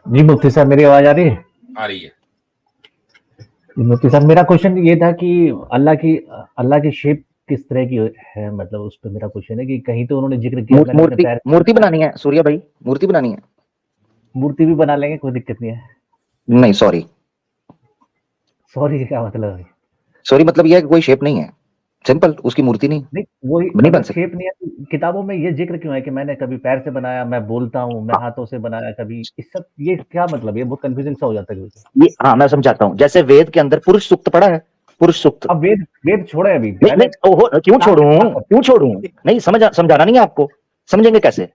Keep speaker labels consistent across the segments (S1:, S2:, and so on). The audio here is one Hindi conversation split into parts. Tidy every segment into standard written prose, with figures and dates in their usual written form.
S1: जी मुफ्ती साहब, मेरी आवाज आ रही है?
S2: आ रही है।
S1: जी मुफ्ती साहब, मेरा क्वेश्चन ये था कि अल्लाह की शेप किस तरह की है, मतलब उस पर मेरा क्वेश्चन है कि कहीं तो उन्होंने जिक्र किया मैंने अपने
S3: मूर्ति
S1: पैर
S3: मूर्ति बनानी है सूर्या भाई, मूर्ति बनानी है।
S1: मूर्ति भी बना लेंगे, कोई दिक्कत नहीं है।
S3: नहीं सॉरी,
S1: सॉरी क्या मतलब है?
S3: सॉरी मतलब यह है कि कोई शेप नहीं है, सिंपल, उसकी मूर्ति नहीं
S1: नहीं, वही
S3: नहीं बन
S1: अगर
S3: सकती।
S1: शेप नहीं है तो किताबों में ये जिक्र क्यों है कि मैंने कभी पैर से बनाया, मैं बोलता हूँ, मैं
S3: हाँ,
S1: हाथों से बनाया, कभी इस सब, ये क्या मतलब? ये बहुत कंफ्यूजिंग सा हो जाता है कभी।
S3: ये हाँ मैं समझाता हूँ। जैसे वेद के अंदर पुरुष सूक्त पड़ा है, पुरुष सूक्त।
S1: अब वेद वेद छोड़े, अभी
S3: नहीं
S1: पहले
S3: नहीं, ओहो क्यों
S1: किताब
S3: छोड़ूं,
S1: की बात करते
S3: क्यों छोड़ूं? नहीं समझाना नहीं है आपको, समझेंगे कैसे?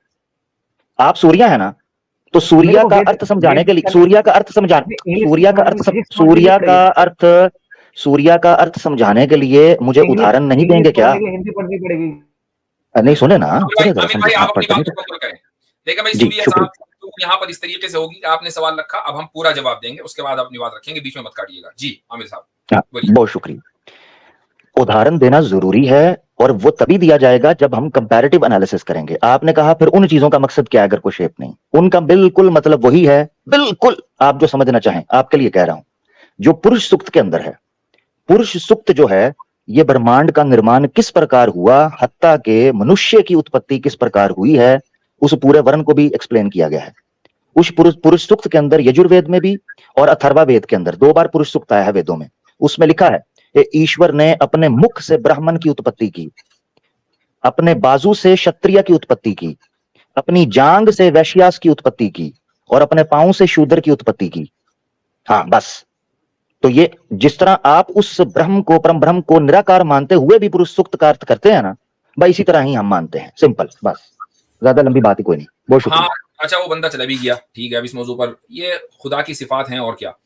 S3: आप सूर्या है ना, तो
S1: हैं। मेरे
S3: सूर्या
S1: को
S3: का
S1: वेद
S3: अर्थ समझाने
S1: वेद
S3: के लिए,
S1: का
S3: सूर्या का अर्थ समझा,
S1: इंग्लिश
S3: सूर्या का अर्थ
S1: इंग्लिश वर्ड
S3: सूर्या
S1: डिलीट करिए।
S3: का अर्थ, सूर्या का अर्थ समझाने के लिए मुझे
S1: इंग्लिश
S3: उदाहरण नहीं
S1: इंग्लिश
S3: देंगे क्या?
S1: पढ़ने के लिए हिंदी पढ़नी पड़ेगी।
S3: नहीं सुने ना,
S2: आमिर भाई,
S3: सुने जरा,
S2: आमिर भाई, आप
S3: आप
S2: अपनी
S3: पढ़ते
S2: बात
S3: नहीं
S2: को
S3: थे।
S2: कबूल करें। देखिए भाई,
S3: जी
S2: सूर्या साहब,
S3: शुक्रिया।
S2: तो यहाँ पर इस तरीके से होगी कि आपने सवाल रखा, अब हम पूरा जवाब देंगे, उसके बाद अपनी बात रखेंगे, बीच में मत काटिएगा। जी आमिर साहब
S3: हाँ,
S2: बोलिए।
S3: बहुत शुक्रिया। उदाहरण देना जरूरी है, और वो तभी दिया जाएगा जब हम कंपैरेटिव एनालिसिस करेंगे। आपने कहा फिर उन चीजों का मकसद क्या है अगर कोई शेप नहीं, उनका बिल्कुल मतलब वही है, बिल्कुल आप जो समझना चाहें आपके लिए कह रहा हूं, जो पुरुष सूक्त के अंदर है। पुरुष सूक्त जो है, ये ब्रह्मांड का निर्माण किस प्रकार हुआ, हत्ता के मनुष्य की उत्पत्ति किस प्रकार हुई है, उस पूरे वर्ण को भी एक्सप्लेन किया गया है। उस पुरुष पुरुष सूक्त के अंदर यजुर्वेद में भी और अथर्वा वेद के अंदर 2 बार पुरुष सूक्त आया है वेदों में। उसमें लिखा है कि ईश्वर ने अपने मुख से ब्राह्मण की उत्पत्ति की, अपने बाजू से क्षत्रिय की उत्पत्ति की, अपनी जांग से वैश्यास की उत्पत्ति की, और अपने पांव से शूद्र की उत्पत्ति की। हाँ बस। तो ये जिस तरह आप उस ब्रह्म को, परम ब्रह्म को निराकार मानते हुए भी पुरुष सूक्त का अर्थ करते हैं ना, भाई इसी तरह ही हम मानते हैं, सिंपल, बस, ज्यादा लंबी बात ही कोई नहीं। बहुत
S2: हाँ,
S3: शुक्रिया।
S2: अच्छा वो बंदा चला भी गया, ठीक है। अब इस मौजू पर ये खुदा की सिफात हैं और क्या।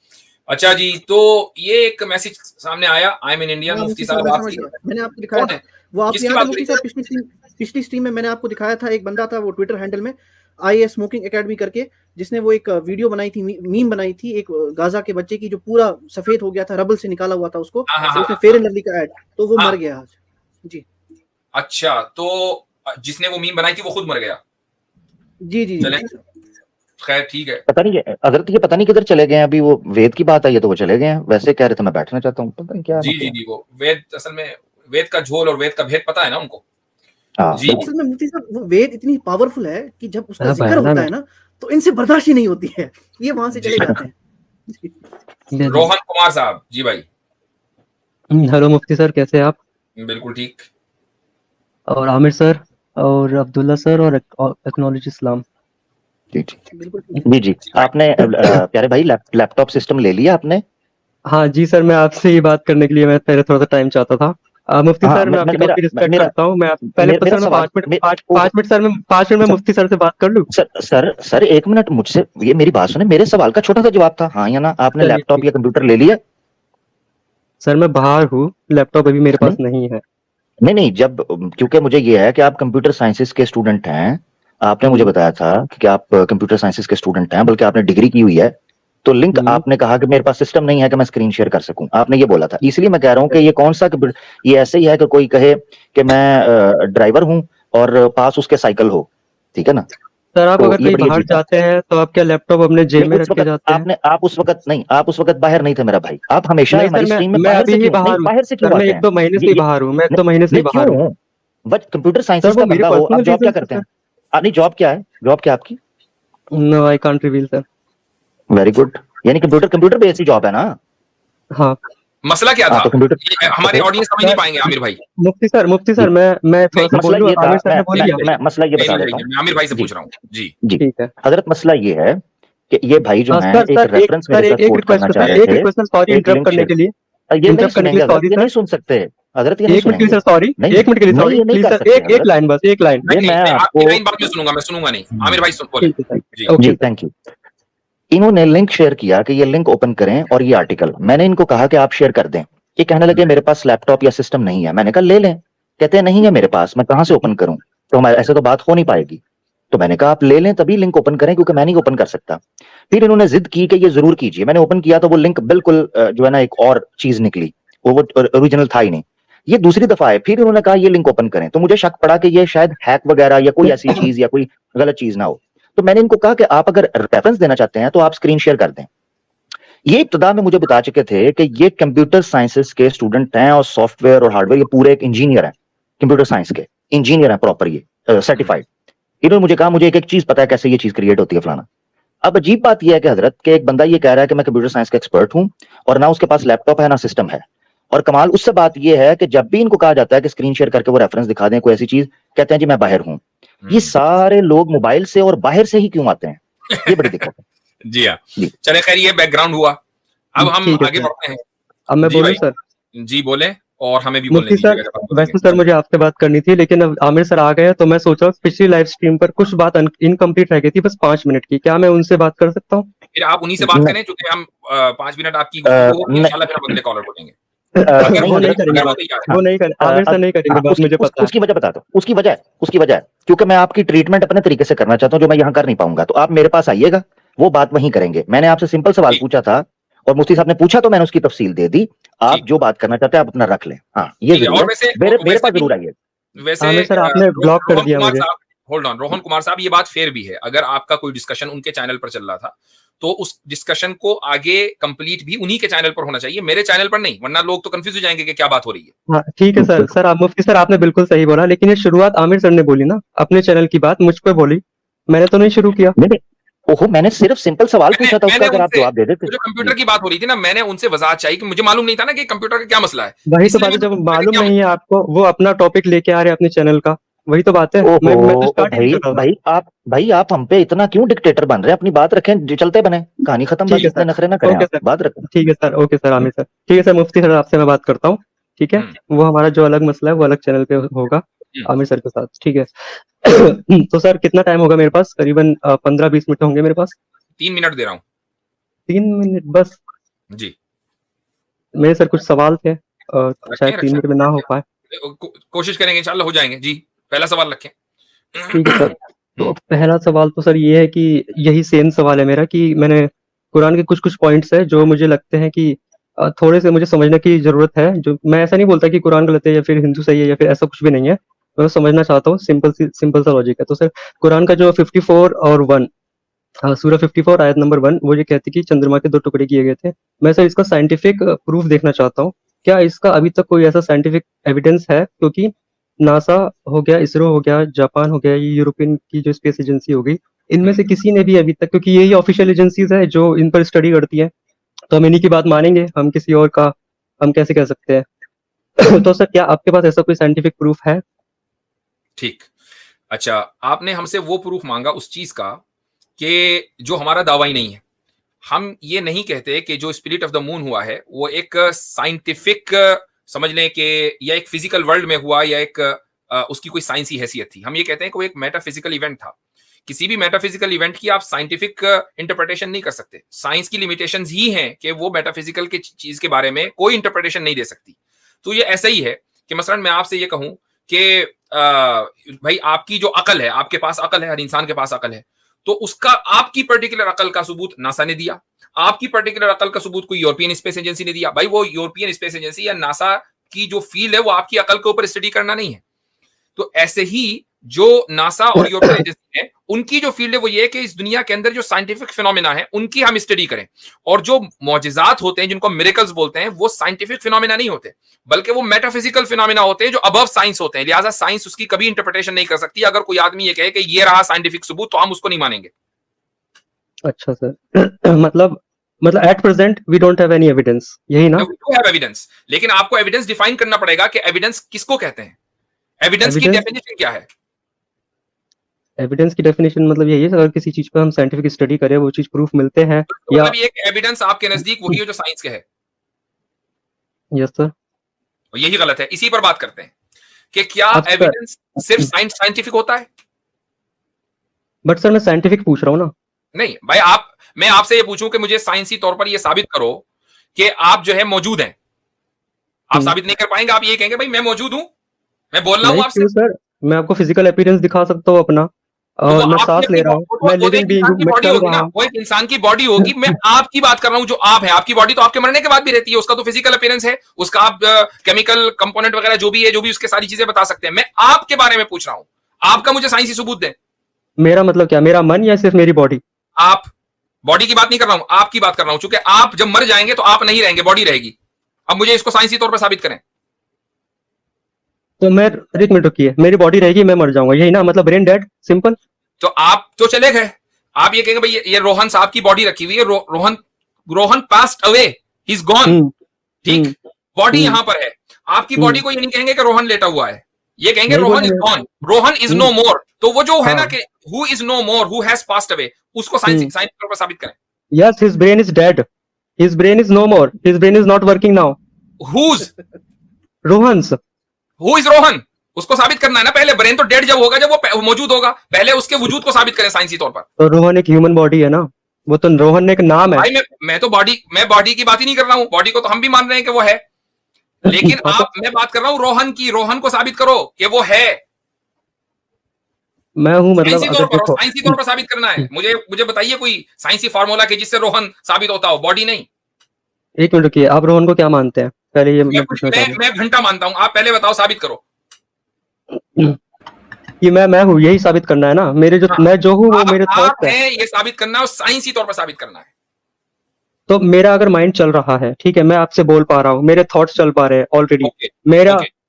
S2: अच्छा जी, तो ये एक मैसेज सामने आया, आई एम इन इंडियन,
S4: हाँ
S2: मुफ्ती
S4: मुफ्ती साहब,
S2: साहब
S4: मैं समझ
S2: आपकी
S4: गया, मैंने आपको दिखाया
S2: कौन
S4: था
S2: है,
S4: वो, आप
S2: किसकी
S4: याद है
S2: बात हो
S4: मुफ्ती
S2: रही
S4: साहब, पिछली स्ट्रीम में मैंने आपको दिखाया था, एक बंदा था वो ट्विटर हैंडल में आई स्मोकिंग एकेडमी करके, जिसने वो एक वीडियो बनाई थी, मीम बनाई थी एक गाजा के बच्चे की जो पूरा सफेद हो गया था, रबल से निकाला हुआ था उसको,
S2: हाँ हाँ
S4: तो उसमें
S2: हाँ
S4: फेयर एंड लवली का ऐड, तो वो
S2: हाँ।
S4: मर गया आज जी।
S2: अच्छा, तो जिसने वो मीम बनाई थी वो खुद मर गया।
S4: जी जी
S2: चले,
S4: जी।
S2: खैर ठीक है।
S3: पता नहीं अगर तो ये पता नहीं किधर चले गए हैं, अभी वो वेद की बात आई है तो वो चले गए हैं, वैसे कह रहे थे मैं बैठना चाहता हूँ, पता नहीं क्या
S2: जी जी
S3: मतलब।
S2: जी, वो वेद, असल में वेद का झोल और वेद का भेद पता है ना उनको।
S3: हाँ
S2: जी
S4: असल में मुफ्ती साहब, वो वेद इतनी पावरफुल है कि जब उसका
S5: हाँ,
S4: जिक्र
S5: बयाना
S4: होता
S5: में।
S4: है ना, तो इनसे बर्दाश्त ही नहीं होती है, ये वहां से
S2: जी।
S4: चले जाते हैं।
S2: रोहन कुमार साहब, जी भाई।
S5: हेलो मुफ्ती सर, कैसे हैं आप?
S2: बिल्कुल ठीक।
S5: और आमिर सर और अब्दुल्ला सर और एक्नॉलेज इस्लाम।
S3: जी जी
S4: बिल्कुल ठीक।
S3: जी जी। आपने प्यारे भाई लैपटॉप सिस्टम ले लिया आपने?
S5: हाँ जी सर, मैं आपसे ही बात करने के लिए मैं पहले थोड़ा सा टाइम चाहता था। मुफ्ती
S3: हाँ,
S5: सर, मैं आपकी बात की रिस्पेक्ट
S3: मेरा
S5: करता हूँ। मैं पहले
S3: मेरा
S5: सर मैं
S3: सवाल
S5: 5 मिनट सर, मैं 5 मिनट में मुफ्ती सर से बात कर लूँ?
S3: सर 1 मिनट मुझसे, ये मेरी बात सुने, मेरे सवाल का छोटा सा जवाब था, हाँ या ना। आपने
S5: चलिए
S3: लैपटॉप
S5: ठीक।
S3: या कंप्यूटर ले लिया?
S5: सर मैं बाहर हूँ, लैपटॉप अभी मेरे पास नहीं है।
S3: नहीं, जब, क्योंकि मुझे ये है कि आप कंप्यूटर साइंसेस के स्टूडेंट हैं, आपने मुझे बताया था कि आप कंप्यूटर साइंसेस के स्टूडेंट हैं, बल्कि आपने डिग्री की हुई है, तो लिंक आपने कहा कि मेरे पास सिस्टम नहीं है कि मैं स्क्रीन शेयर कर सकूं, आपने ये बोला था। इसलिए मैं कह रहा हूं कि ये कौन सा, ये ऐसे ही है कि कोई कहे कि मैं ड्राइवर हूं और पास उसके साइकिल हो, ठीक है ना?
S5: सर आप
S3: तो
S5: अगर
S3: ये
S5: कहीं
S3: बड़ी
S5: बाहर
S3: अजीब बात
S5: जाते हैं तो आप क्या लैपटॉप अपने जेब में
S3: उस
S5: रख के
S3: वक्त
S5: जाते हैं?
S3: आप उस वक्त नहीं, आप उस वक्त बाहर नहीं थे मेरा भाई, आप हमेशा
S5: नहीं
S3: हमारी
S5: सर,
S3: स्ट्रीम में
S5: मैं
S3: बाहर
S5: अभी
S3: से
S5: ही
S3: क्यों नहीं,
S5: बाहर हूँ
S3: बाहर से क्यों
S5: सर, मैं
S3: आते हैं?
S5: 1-2 महीने से ही बाहर हूँ, मैं 1-2 महीने से ही बाहर हूँ।
S3: क्यों? बट कंप्यूटर
S5: सर
S3: साइंसेस
S5: वो
S3: का
S5: मेरे
S3: बंदा हो, आप
S5: पर्सनल
S3: जॉब क्या
S5: रीजन
S3: करते
S5: से
S3: हैं? नहीं, जॉब क्या है, जॉब क्या आपकी?
S5: No I can't reveal sir.
S3: Very good, यानी कंप्यूटर बेस्ड ही जॉब है ना?
S5: हाँ
S2: मसला क्या था,
S3: तो कंप्यूटर,
S2: ये हमारे ऑडियंस समझ नहीं पाएंगे आमिर भाई।
S5: मुफ्ती सर मैं थोड़ा सा बोल
S3: मसला
S5: लूँ,
S3: ये था,
S5: आमिर सर ने बोल लिया।
S3: मैं मसला ये
S2: नहीं
S3: बता
S2: नहीं
S3: देता
S2: नहीं,
S3: हूँ।
S2: मैं आमिर भाई से
S3: जी
S2: पूछ रहा हूँ। जी
S3: जी
S5: ठीक है।
S3: हजरत, मसला ये है कि ये भाई जो हैं एक रेफरेंस मेरे साथ कोट करना चाह रहे
S5: एक
S3: थे,
S5: रिक्वेस्ट सॉरी
S3: एक
S5: इंटरप्ट
S3: लिंक
S5: करने
S3: शेयर,
S5: के लिए,
S3: ये नहीं
S5: इंटरप्ट करने के
S3: सुनेंगे
S5: लिए
S3: हजरत,
S5: सॉरी
S3: ये
S5: सर।
S3: नहीं सुन सकते हजरत, ये नहीं
S5: 1 मिनट के लिए
S3: सुनेंगे।
S5: सर सॉरी,
S3: नहीं
S5: 1 मिनट के लिए
S3: नहीं,
S5: सॉरी
S3: ये नहीं
S5: प्लीज
S3: कर
S5: सर,
S3: सकते
S5: एक
S3: हजरत।
S5: लाइन बस, एक लाइन।
S3: ये
S2: नहीं
S3: मैं
S2: नहीं, आपकी
S3: आपको,
S2: लाइन बाद में सुनूंगा, मैं सुनूंगा नहीं। आमिर भाई सुन बोले।
S5: ठीक है
S2: जी
S5: सर,
S3: जी
S5: ओके।
S3: Thank you. इन्होंने लिंक शेयर किया कि ये लिंक ओपन करें और ये आर्टिकल, मैंने इनको कहा कि आप शेयर कर दें। ये कहने लगे मेरे पास लैपटॉप या सिस्टम नहीं है। मैंने कहा ले लें। कहते हैं नहीं है मेरे पास, मैं कहां से ओपन करूं, तो हमारे ऐसे तो बात हो नहीं पाएगी। तो मैंने कहा आप ले लें तभी लिंक ओपन करें, क्योंकि मैं नहीं ओपन कर सकता। फिर इन्होंने जिद की कि ये जरूर कीजिए। मैंने ओपन किया तो वो लिंक बिल्कुल जो है ना एक और चीज निकली, वो ओरिजिनल था ही नहीं। ये दूसरी दफा है, फिर इन्होंने कहा ये लिंक ओपन करें, तो मुझे शक पड़ा कि ये शायद हैक वगैरह या कोई ऐसी चीज या कोई गलत चीज ना हो। तो मैंने इनको कहा कि आप अगर रेफरेंस देना चाहते हैं तो आप स्क्रीन शेयर कर दें। ये इब्तदा में मुझे बता चुके थे कि ये कंप्यूटर साइंसेस के स्टूडेंट हैं और सॉफ्टवेयर और हार्डवेयर, ये पूरे एक इंजीनियर हैं, कंप्यूटर साइंस के इंजीनियर हैं प्रॉपर, ये सर्टिफाइड। इन्होंने मुझे कहा मुझे एक एक चीज पता है कैसे ये चीज क्रिएट होती है फलाना। अब अजीब बात यह है कि हजरत के एक बंदा ये कह रहा है कि मैं कंप्यूटर साइंस का एक्सपर्ट हूं और ना उसके पास लैपटॉप है ना सिस्टम है, और कमाल उससे बात यह है कि जब भी इनको कहा जाता है कि स्क्रीन शेयर करके वो रेफरेंस दिखा दें कोई ऐसी चीज, कहते हैं जी मैं बाहर हूं। ये सारे लोग मोबाइल से और बाहर से ही क्यों आते हैं, ये बड़ी दिक्कत है।
S2: जी हाँ,
S3: जी।
S2: चले खैर ये बैकग्राउंड हुआ, अब हम
S5: ठीक है
S2: आगे
S5: सर।
S2: बढ़ते हैं।
S5: अब मैं
S2: जी
S5: बोलूं
S2: भाई,
S5: सर?
S2: जी बोले, और हमें भी बोलने
S5: मुफ्ती
S2: दीजिएगा
S5: सर,
S2: जब आप
S5: वैसे
S2: बोलेंगे।
S5: सर मुझे आपसे बात करनी थी, लेकिन अब आमिर सर आ गए हैं, तो मैं सोच रहा हूँ पिछली लाइव स्ट्रीम पर कुछ बात इनकम्प्लीट रह गई थी, बस 5 मिनट की, क्या मैं उनसे बात कर सकता हूँ?
S2: फिर आप उन्हीं से बात
S3: नहीं।
S2: करें, क्योंकि हम 5 मिनट आपकी गुफ्तगू होगी,
S3: नहीं।
S2: इंशाल्लाह फिर हम अगले कॉलर को देंगे। अगर
S3: नहीं
S5: वो नहीं
S3: हजरत,
S5: करेंगे
S2: अगर वो
S5: बात,
S2: तैयार है।
S5: वो नहीं कर आमिर सर नहीं करेंगे बात, मुझे पता है।
S3: उसकी वजह बता दो, उसकी वजह है क्योंकि मैं आपकी ट्रीटमेंट अपने तरीके से करना चाहता हूं जो मैं यहां कर नहीं पाऊंगा, तो आप मेरे पास आइएगा, वो बात वहीं करेंगे। मैंने आपसे सिंपल सवाल
S2: ठीक।
S3: पूछा था और मुफ्ती साहब ने पूछा तो मैंने उसकी तफसील दे दी। आप
S2: ठीक।
S3: जो बात करना चाहते हैं आप अपना रख लें। हाँ ये
S2: ठीक है,
S3: जरूर
S2: और
S3: है,
S2: वैसे
S3: मेरे
S2: वैसे
S3: पास
S2: भी
S3: जरूर आइए।
S2: वैसे
S5: आमिर सर आपने ब्लॉक कर
S2: रोहन
S5: दिया
S2: कुमार
S5: मुझे।
S2: साहब, होल्ड ऑन, रोहन कुमार साहब, ये बात फेयर भी है। अगर आपका कोई डिस्कशन उनके चैनल पर चल रहा था तो उस डिस्कशन को आगे कंप्लीट भी उन्हीं के चैनल पर होना चाहिए, मेरे चैनल पर नहीं, वरना लोग तो कंफ्यूज हो जाएंगे कि क्या बात हो रही है।
S5: हाँ ठीक है सर। सर आप मुफ्ती सर आपने बिल्कुल सही बोला, लेकिन ये शुरुआत आमिर सर ने बोली ना, अपने चैनल की बात मुझ पे बोली, मैंने तो नहीं शुरू किया।
S3: नहीं, ओहो, मैंने सिर्फ सिंपल सवाल पूछा था, उसका
S2: मैंने
S3: अगर आप
S2: उनसे
S3: जवाब दे देते।
S2: जो कंप्यूटर की बात हो रही थी ना, मैंने उनसे वजाहत चाहिए कि मुझे मालूम नहीं था ना कि कंप्यूटर का क्या मसला है।
S5: वही तो
S2: इसलिए
S5: बात है,
S2: मैंने
S5: जब
S2: पूछा कि
S5: मालूम
S2: क्या
S5: नहीं है आपको, वो अपना टॉपिक लेके आ रहे हैं अपने चैनल का, वही तो बात है। मैं तो
S3: ओहो
S5: स्टार्ट ही नहीं
S3: भाई,
S5: कर रहा था।
S3: भाई आप हम पे इतना क्यों डिक्टेटर बन रहे हैं? अपनी बात रखें, जो चलते बने, कहानी खत्म, बस
S5: ठीक है
S3: इतने
S5: सर,
S3: नखरे ना करें,
S5: ओके
S3: आप
S5: सर,
S3: बात रखें।
S5: ठीक है sir, okay sir, Aamir sir, ठीक है सर। मुफ्ती सर आपसे मैं बात करता हूँ, ठीक है? वो हमारा जो अलग मसला है वो अलग चैनल पे होगा आमिर सर के साथ, ठीक है? तो सर कितना टाइम होगा मेरे पास? करीबन 15-20 मिनट होंगे मेरे पास।
S2: 3 मिनट दे रहा हूँ
S5: 3 मिनट बस?
S2: जी।
S5: मेरे सर कुछ सवाल थे, शायद 3
S2: रखें,
S5: मिनट में ना हो पाए।
S2: कोशिश करेंगे, इंशाल्लाह हो जाएंगे जी। पहला सवाल रखें।
S5: ठीक है सर। तो पहला सवाल तो सर ये है कि यही सेम सवाल है मेरा, कि मैंने कुरान के कुछ-कुछ पॉइंट्स हैं जो मुझे लगते हैं कि थोड़े से मुझे समझने की ज़रूरत है। जो मैं ऐसा नहीं बोलता कि कुरान गलत है या फिर हिंदू सही है या फिर ऐसा कुछ भी नहीं है। मैं समझना चाहता हूँ, सिंपल सा लॉजिक है। तो सर कुरान का जो 54 और 1, सूरा 54 आयत नंबर 1, वो ये कहती है कि चंद्रमा के 2 टुकड़े किए गए थे। मैं सर इसका साइंटिफिक प्रूफ देखना चाहता हूँ। क्या इसका अभी तक कोई ऐसा साइंटिफिक एविडेंस है? क्योंकि नासा हो गया, इसरो हो गया, जापान हो गया, ये यूरोपियन की जो स्पेस एजेंसी हो गई, इनमें से किसी ने भी अभी तक, क्योंकि यही ऑफिशियल एजेंसीज है जो इन पर स्टडी करती हैं, तो हम इन्हीं की बात मानेंगे, हम किसी और का हम कैसे कह सकते हैं? तो सर क्या आपके पास ऐसा कोई साइंटिफिक प्रूफ है?
S2: ठीक। अच्छा, आपने हमसे वो प्रूफ मांगा उस चीज का कि जो हमारा दावा ही नहीं है। हम ये नहीं कहते कि जो स्पिरिट ऑफ द मून हुआ है वो एक साइंटिफिक, समझ लें कि या एक फिजिकल वर्ल्ड में हुआ या एक उसकी कोई साइंसी हैसियत थी। हम ये कहते हैं कि वो एक मेटाफिजिकल इवेंट था। किसी भी मेटाफिजिकल इवेंट की आप साइंटिफिक इंटरप्रिटेशन नहीं कर सकते। साइंस की लिमिटेशंस ही हैं कि वो मेटाफिजिकल की चीज के बारे में कोई इंटरप्रिटेशन नहीं दे सकती। तो ये ऐसा ही है कि मसलन मैं आपसे ये कहूं कि भाई आपकी जो अकल है, आपके पास अकल है, हर इंसान के पास अकल है, तो उसका आपकी पर्टिकुलर अकल का सबूत नासा ने दिया, आपकी पर्टिकुलर अकल का सबूत कोई यूरोपियन स्पेस एजेंसी ने दिया। भाई वो यूरोपियन स्पेस एजेंसी या नासा की जो फील्ड है वो आपकी अकल के ऊपर स्टडी करना नहीं है। तो ऐसे ही जो नासा और यूरोपियन एजेंसी है उनकी जो फील्ड है वो ये है कि इस दुनिया के अंदर जो साइंटिफिक फिनोमेना है उनकी हम स्टडी करें, और जो मौजिजात होते हैं जिनको मिरेकल्स बोलते हैं वो साइंटिफिक फिनोमेना नहीं होते, बल्कि वो मेटाफिजिकल फिनोमेना होते हैं जो अबव साइंस होते हैं। लिहाजा साइंस उसकी कभी इंटरप्रिटेशन नहीं कर सकती। अगर कोई आदमी ये कहे कि ये रहा साइंटिफिक सबूत तो हम उसको नहीं मानेंगे।
S5: अच्छा सर। मतलब at present we don't have any evidence, यही ना?
S2: We do have evidence, लेकिन आपको एविडेंस डिफाइन करना पड़ेगा कि एविडेंस किसको कहते हैं। एविडेंस की डेफिनेशन क्या है?
S5: एविडेंस की डेफिनेशन मतलब यही है, अगर किसी चीज पर हम साइंटिफिक स्टडी करें, वो चीज प्रूफ मिलते हैं
S2: तो
S5: या?
S2: मतलब ये एविडेंस आपके नजदीक वही है जो साइंस के है।
S5: Yes sir.
S2: और यही गलत है। इसी पर बात करते हैं कि क्या
S5: अब सर,
S2: एविडेंस सिर्फ साइंटिफिक होता है?
S5: बट सर मैं साइंटिफिक पूछ रहा हूँ ना।
S2: नहीं भाई, मैं आपसे ये पूछूं कि मुझे साइंसी तौर पर ये साबित करो कि आप जो है मौजूद हैं, आप साबित नहीं कर पाएंगे। आप ये कहेंगे भाई मैं मौजूद हूं, मैं बोल रहा हूं आपसे।
S5: सर मैं आपको फिजिकल अपीयरेंस दिखा सकता हूँ अपना, और मैं सांस ले रहा हूँ, मैं लिविंग बीइंग हूँ, मैं चल रहा हूँ।
S2: वो एक इंसान की बॉडी होगी। मैं आपकी बात कर रहा हूं जो आप है। आपकी बॉडी तो आपके मरने के बाद भी रहती है, उसका तो फिजिकल अपीयरेंस है, उसका आप केमिकल कंपोनेंट वगैरह जो भी है, जो भी उसके सारी चीजें बता सकते हैं। मैं आपके बारे में पूछ रहा हूं, आपका मुझे साइंसी सबूत दें।
S5: मेरा मतलब क्या, मेरा मन या सिर्फ मेरी बॉडी?
S2: आप, बॉडी की बात नहीं कर रहा हूं, आपकी बात कर रहा हूं, क्योंकि आप जब मर जाएंगे तो आप नहीं रहेंगे, बॉडी रहेगी। अब मुझे इसको साइंसी तौर पर साबित करें।
S5: तो मैं, एक मिनट रुकिए, मेरी बॉडी रहेगी, मैं मर जाऊंगा, यही ना मतलब, ब्रेन डेड, सिंपल।
S2: तो आप तो चले गए, आप ये कहेंगे भाई ये रोहन साहब की बॉडी रखी हुई है, Rohan passed away, he is gone, ठीक, बॉडी यहां पर है। आपकी बॉडी को ये नहीं कहेंगे कि रोहन लेटा हुआ है, ये कहेंगे Rohan is gone, Rohan is no more. तो वो जो है ना कि who is no more, who has passed away, उसको साइंस तौर पर साबित करें।
S5: Yes, his brain is dead, his brain is no more, his brain is not working now.
S2: Whose,
S5: Rohan's,
S2: who is Rohan, उसको साबित करना है ना पहले। ब्रेन तो डेड जब होगा जब वो मौजूद होगा, पहले उसके वजूद को साबित करें साइंसी तौर पर।
S5: तो रोहन एक ह्यूमन बॉडी है ना, वो तो रोहन एक नाम है
S2: भाई मैं तो बॉडी की बात ही नहीं कर रहा हूं, बॉडी को तो हम भी मान रहे हैं कि वो है, लेकिन मैं बात कर रहा हूं रोहन की, रोहन को साबित करो कि वो है।
S5: मैं हूं, मतलब
S2: साइंसी तौर पर साबित करना है। मुझे बताइए कोई साइंसी फार्मूला के जिससे रोहन साबित होता हो, बॉडी नहीं।
S5: एक मिनट रुकिए, आप रोहन को क्या मानते हैं पहले, ये
S2: मैं घंटा मानता हूं, आप पहले बताओ, साबित करो
S5: कि मैं हूं, यही साबित करना है ना। मेरे जो मैं जो हूं वो मेरे थॉट्स
S2: हैं, ये साबित करना है और साइंसी तौर पर साबित करना है।
S5: तो मेरा अगर माइंड चल रहा है, ठीक है, मैं आपसे बोल पा रहा हूँ, मेरे थॉट्स चल पा रहे हैं ऑलरेडी,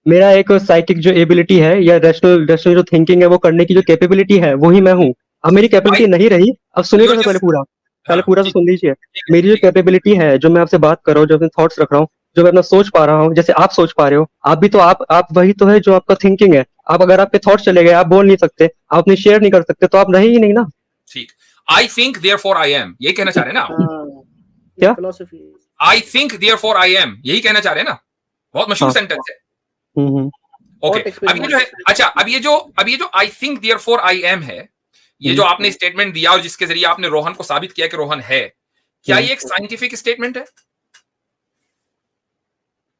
S5: मेरा एक साइकिक जो एबिलिटी है या रैशनल जो थिंकिंग है वो करने की जो कैपेबिलिटी है, वही मैं हूँ। अब मेरी कैपेबिलिटी नहीं रही, अब सुनिएगा तो पहले पूरा तो सुन लीजिए। मेरी जो कैपेबिलिटी है, जो मैं आपसे बात कर रहा हूँ, जो अपने थॉट्स रख रहा हूँ, जो मैं अपना सोच पा रहा हूँ, जैसे आप सोच पा रहे हो, आप भी तो आप वही तो है जो आपका थिंकिंग है। आप अगर आपके थॉट्स चले गए, आप बोल नहीं सकते, आप अपनी शेयर नहीं कर सकते, तो आप रहे ही नहीं ना।
S2: ठीक, I think therefore I am, यही कहना चाह रहे हैं ना?
S5: क्या?
S2: I think therefore I am, यही कहना चाह रहे हैं ना? बहुत मशहूर सेंटेंस है। ओके, अब ये जो है, अच्छा, अब ये जो I think therefore I am है, ये जो आपने स्टेटमेंट दिया और जिसके जरिए आपने रोहन को साबित किया कि रोहन है, क्या ये एक साइंटिफिक स्टेटमेंट है?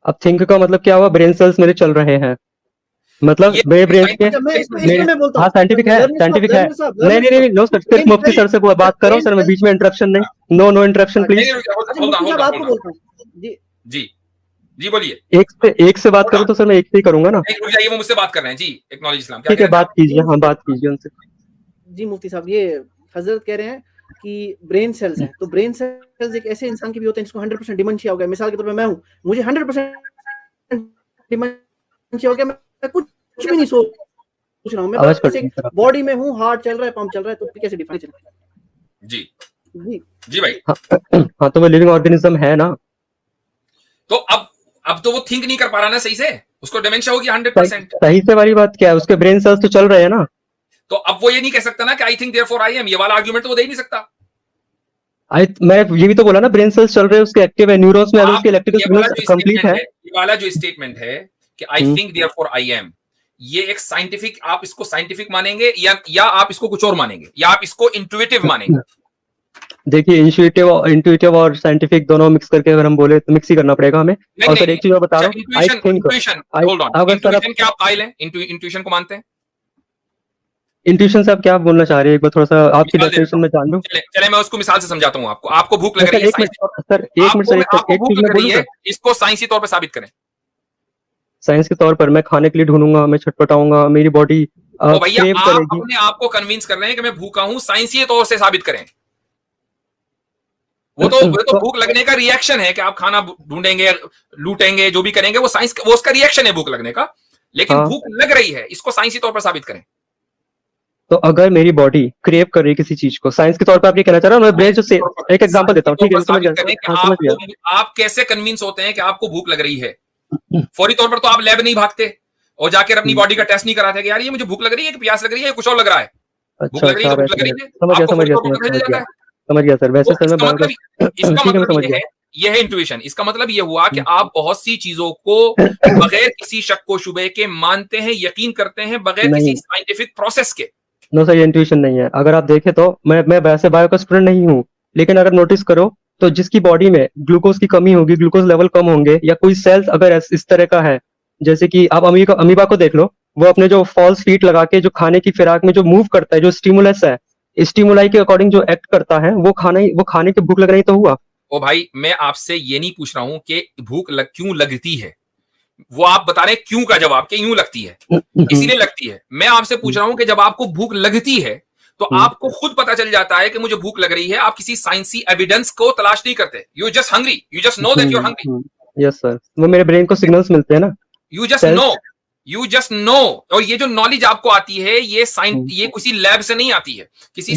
S5: अब थिंक का मतलब क्या हुआ? ब्रेन सेल्स मेरे चल रहे हैं, मतलब मेरे ब्रेन के, हाँ साइंटिफिक है, साइंटिफिक है। नहीं नो सर, सिर्फ मुफ्ती सर से बात करो सर, मैं बीच में इंटरप्शन नहीं, नो इंटरप्शन प्लीज।
S2: जी बोलिए।
S5: एक से बात करो तो सर मैं एक से ही करूंगा ना।
S2: वो मुझसे बात कर रहे हैं जी, एक्नॉलेज इस्लाम।
S5: ठीक है, बात कीजिए, हाँ बात कीजिए उनसे।
S4: जी मुफ्ती साहब, ये हजरत कह रहे हैं कि ब्रेन सेल्स हैं, तो ब्रेन सेल्स एक ऐसे इंसान के भी होते हैं जिसको 100% डिमेंशिया हो गया। मिसाल के तौर पे मैं हूं, मुझे 100% डिमेंशिया हो गया, मैं कुछ भी नहीं सोच रहा हूं, मैं बस बॉडी में हूं, हार्ट चल रहा है, पंप चल रहा है, तो कैसे डिफाइन करें?
S2: जी भाई।
S5: हाँ तो वो लिविंग ऑर्गेनिज्म है ना।
S2: तो अब तो वो थिंक नहीं कर पा रहा ना सही से, उसको डिमेंशिया होगी 100%।
S5: सही से वाली बात क्या है, उसके ब्रेन सेल्स तो चल रहे हैं ना। तो
S2: अब वो ये नहीं कह सकता ना कि I think therefore I am, ये वाला आर्गुमेंट तो वो दे ही नहीं सकता।
S5: मैं ये भी तो बोला ना, ब्रेन सेल्स चल रहे हैं, उसके एक्टिव है, न्यूरॉन्स में उसके इलेक्ट्रिकल सिग्नल कंप्लीट है।
S2: ये वाला जो स्टेटमेंट है कि I think therefore I am, ये एक साइंटिफिक, आप इसको साइंटिफिक मानेंगे या आप इसको कुछ और मानेंगे, या आप इसको इंट्यूटिव मानेंगे?
S5: देखिए, इंट्यूटिव और साइंटिफिक दोनों मिक्स करके अगर हम बोले तो मिक्स ही करना पड़ेगा हमें। और सर एक चीज और बता रहा हूं, I think,
S2: hold on, intuition क्या आप कायल हैं? इंट्यूशन को मानते हैं?
S5: इंट्यूशन से आप क्या बोलना चाह रहे हैं, एक बार थोड़ा सा आपकी डेफिनेशन में जान लूं।
S2: चले मैं उसको मिसाल से समझाता हूं आपको। आपको भूख लग रही है
S5: सर, एक मिनट,
S2: इसको साइंसी तौर पर साबित करें।
S5: साइंस के तौर पर मैं खाने के लिए ढूंढूंगा, मैं छटपटाऊंगा, मेरी बॉडी
S2: भैया आप अपने आप को कन्विंस कर रहे हैं कि मैं भूखा हूं, साइंसी तौर से साबित करें। वो तो भूख लगने का रिएक्शन है कि आप खाना ढूंढेंगे, लूटेंगे, जो भी करेंगे, वो साइंस, वो उसका रिएक्शन है भूख लगने का, लेकिन भूख लग रही है, इसको साइंसी तौर पर साबित करें।
S5: तो अगर मेरी बॉडी क्रेव कर रही है किसी चीज को, साइंस के तौर पर आप ये कहना चाह रहे हो, मैं ब्रेन जो से एक एग्जांपल देता हूं, ठीक है, समझ गया।
S2: आप कैसे कन्विंस होते हैं कि आपको भूख लग रही है? फौरी तौर पर तो आप लैब नहीं भागते और जाकर अपनी बॉडी का टेस्ट नहीं कराते कि यार ये मुझे भूख लग रही है, प्यास लग रही है, कुछ और लग रहा है। भूख लग रही है, भूख लग रही है,
S5: समझ गया सर। वैसे सर मैं
S2: इसका मतलब ये है इंट्यूशन। इसका मतलब ये हुआ कि आप बहुत सी चीजों को बगैर किसी शक को शुबे के मानते हैं, यकीन करते हैं, बगैर किसी साइंटिफिक प्रोसेस के।
S5: नो सर, ये इंट्यूशन नहीं है। अगर आप देखें तो मैं वैसे बायो का स्टूडेंट नहीं हूँ, लेकिन अगर नोटिस करो तो जिसकी बॉडी में ग्लूकोज की कमी होगी, ग्लूकोज लेवल कम होंगे, या कोई सेल्स अगर इस तरह का है, जैसे कि आप अमीबा को देख लो, वो अपने जो फॉल्स फीट लगा के जो खाने की फिराक में जो मूव करता है, जो स्टिमुलस है, स्टिमुलाई के अकॉर्डिंग जो एक्ट करता है, वो खाने की भूख लग रही तो हुआ।
S2: ओ भाई, मैं आपसे ये नहीं पूछ रहा हूं कि भूख क्यों लगती है, वो आप बता रहे हैं क्यों का जवाब, कि यूं लगती है, इसीलिए लगती है। मैं आपसे पूछ रहा हूं कि जब आपको भूख लगती है तो आपको खुद पता चल जाता है कि मुझे भूख लग रही है। आप किसी साइंसी एविडेंस को तलाश नहीं करते, you just hungry, you just know that you are hungry.
S5: Yes sir, वो मेरे ब्रेन को सिग्नल्स मिलते हैं ना,
S2: यू जस्ट नो। और ये जो नॉलेज आपको आती है ये किसी लैब से नहीं आती है, किसी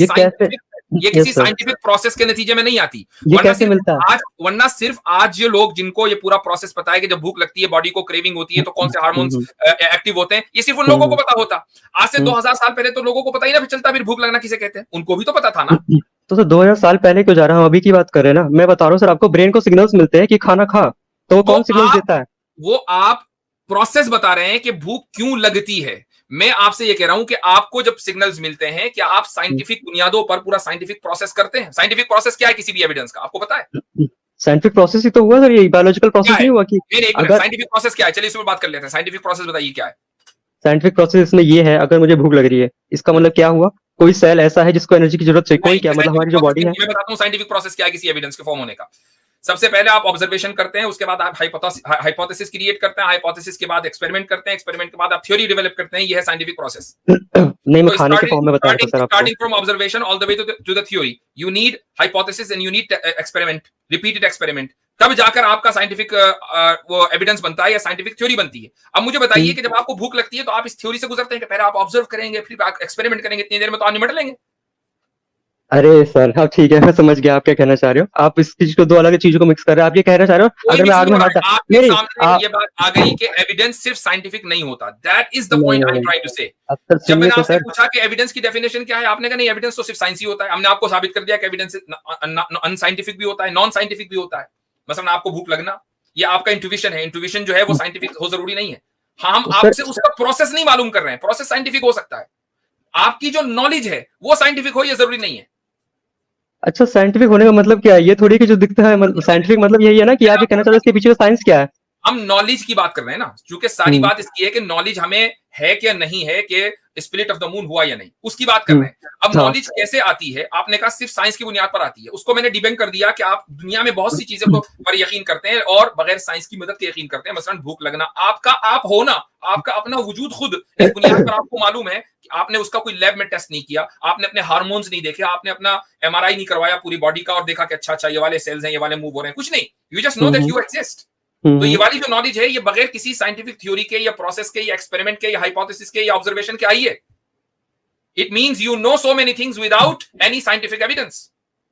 S2: साइंटिफिक प्रोसेस के नतीजे में नहीं आती।
S5: ये कैसे मिलता है?
S2: वरना सिर्फ आज ये लोग जिनको ये पूरा प्रोसेस पता है कि जब भूख लगती है बॉडी को क्रेविंग होती है तो कौन से हार्मोन्स एक्टिव होते हैं, ये सिर्फ उन लोगों को पता होता। आज से 2000 साल पहले तो लोगों को पता ही ना चलता फिर भूख लगना किसे कहते हैं, उनको भी तो पता था ना।
S5: तो सर 2000 साल पहले क्यों जा रहा हूँ, अभी की बात कर रहे हैं ना। मैं बता रहा हूँ सर, आपको ब्रेन को सिग्नल्स मिलते हैं कि खाना खा, तो वो कौन सिग्नल्स देता है?
S2: वो आप प्रोसेस बता रहे हैं कि भूख क्यों लगती है। मैं आपसे ये कह रहा हूं कि आपको जब सिग्नल्स मिलते हैं, क्या आप साइंटिफिक बुनियादों पर पूरा साइंटिफिक प्रोसेस करते हैं? साइंटिफिक प्रोसेस क्या है किसी भी एविडेंस का, आपको पता है?
S5: साइंटिफिक प्रोसेस ही तो हुआ सर, ये बायोलॉजिकल प्रोसेस नहीं हुआ कि
S2: अगर साइंटिफिक प्रोसेस क्या है, चलिए इस पर बात कर लेते हैं। साइंटिफिक प्रोसेस बताइए क्या है।
S5: साइंटिफिक प्रोसेस इसमें ये है, अगर मुझे भूख लग रही है, इसका मतलब क्या हुआ, कोई सेल ऐसा है जिसको एनर्जी की जरूरत है, कोई क्या मतलब हमारी जो बॉडी है।
S2: मैं बताता हूँ साइंटिफिक प्रोसेस क्या है किसी एविडेंस के फॉर्म होने का। सबसे पहले आप ऑब्जर्वेशन करते हैं, उसके बाद आप हाइपोथेसिस क्रिएट करते हैं, हाइपोथेसिस के बाद एक्सपेरिमेंट करते हैं, एक्सपेरिमेंट के बाद आप थ्योरी डेवलप करते हैं। ये है साइंटिफिक प्रोसेस।
S5: नहीं, मैं खाने के फॉर्म में बता रहा हूं सर आपको।
S2: Starting from observation all the way to the theory, you need hypothesis and you need experiment, repeated experiment, तब जाकर आपका साइंटिफिक वो एविडेंस बनता है या साइंटिफिक थ्योरी बनती है। अब मुझे बताइए कि जब आपको भूख लगती है तो आप इस थ्योरी से गुजरते हैं कि पहले आप ऑब्जर्व करेंगे फिर एक्सपेरिमेंट करेंगे, इतनी देर में तो आप निमट लेंगे।
S5: अरे सर हाँ ठीक है, मैं समझ गया आप क्या कहना चाह रहे हो। आप इस चीज को, दो अलग चीजों को मिक्स कर रहे हैं। आप ये कहना चाह रहे हो अगर मैं आग में हाथ
S2: आपके सामने ये बात आ गई कि एविडेंस सिर्फ साइंटिफिक नहीं होता। That is the point I am trying to say. जब मैंने आपसे पूछा कि एविडेंस की डेफिनेशन क्या है, आपने कहा नहीं एविडेंस तो सिर्फ साइंस ही होता है। हमने आपको साबित कर दिया कि एविडेंस अनसाइंटिफिक भी होता है, नॉन साइंटिफिक भी होता है। मसलन आपको भूख लगना, ये आपका इंट्यूशन है, इंट्यूशन जो है वो साइंटिफिक हो जरूरी नहीं है। हाँ, हम आपसे उसका प्रोसेस नहीं मालूम कर रहे हैं, प्रोसेस साइंटिफिक हो सकता है। आपकी जो नॉलेज है वो साइंटिफिक हो, ये जरूरी नहीं है।
S5: अच्छा, साइंटिफिक होने का मतलब क्या है? ये थोड़ी कि जो दिखता है साइंटिफिक मतलब यही है ना कि आप ये कहना चाहते हैं इसके पीछे साइंस क्या है?
S2: हम नॉलेज की बात कर रहे हैं ना, क्योंकि सारी बात इसकी है कि नॉलेज हमें है क्या नहीं है, कि स्पिरिट ऑफ द मून हुआ या नहीं, उसकी बात कर रहे हैं। अब नॉलेज कैसे आती है? आपने कहा सिर्फ साइंस की बुनियाद पर आती है, उसको मैंने डिबंक कर दिया कि आप दुनिया में बहुत सी चीजें पर यकीन करते हैं और बगैर साइंस की मदद के यकीन करते हैं। मसलन भूख लगना, आपका आप होना, आपका अपना वजूद खुद, इस बुनियाद पर आपको मालूम है कि आपने उसका कोई लैब में टेस्ट नहीं किया, आपने अपने हार्मोन्स नहीं देखे, आपने अपना MRI नहीं करवाया पूरी बॉडी का और देखा कि अच्छा ये वाले सेल्स हैं, ये वाले मूव हो रहे हैं, कुछ नहीं। You just know that you exist. तो ये वाली जो नॉलेज है ये बगैर किसी साइंटिफिक थ्योरी के या प्रोसेस के या एक्सपेरिमेंट के या हाइपोथेसिस के या ऑब्जर्वेशन के आई है। It means you know so many things without any scientific evidence.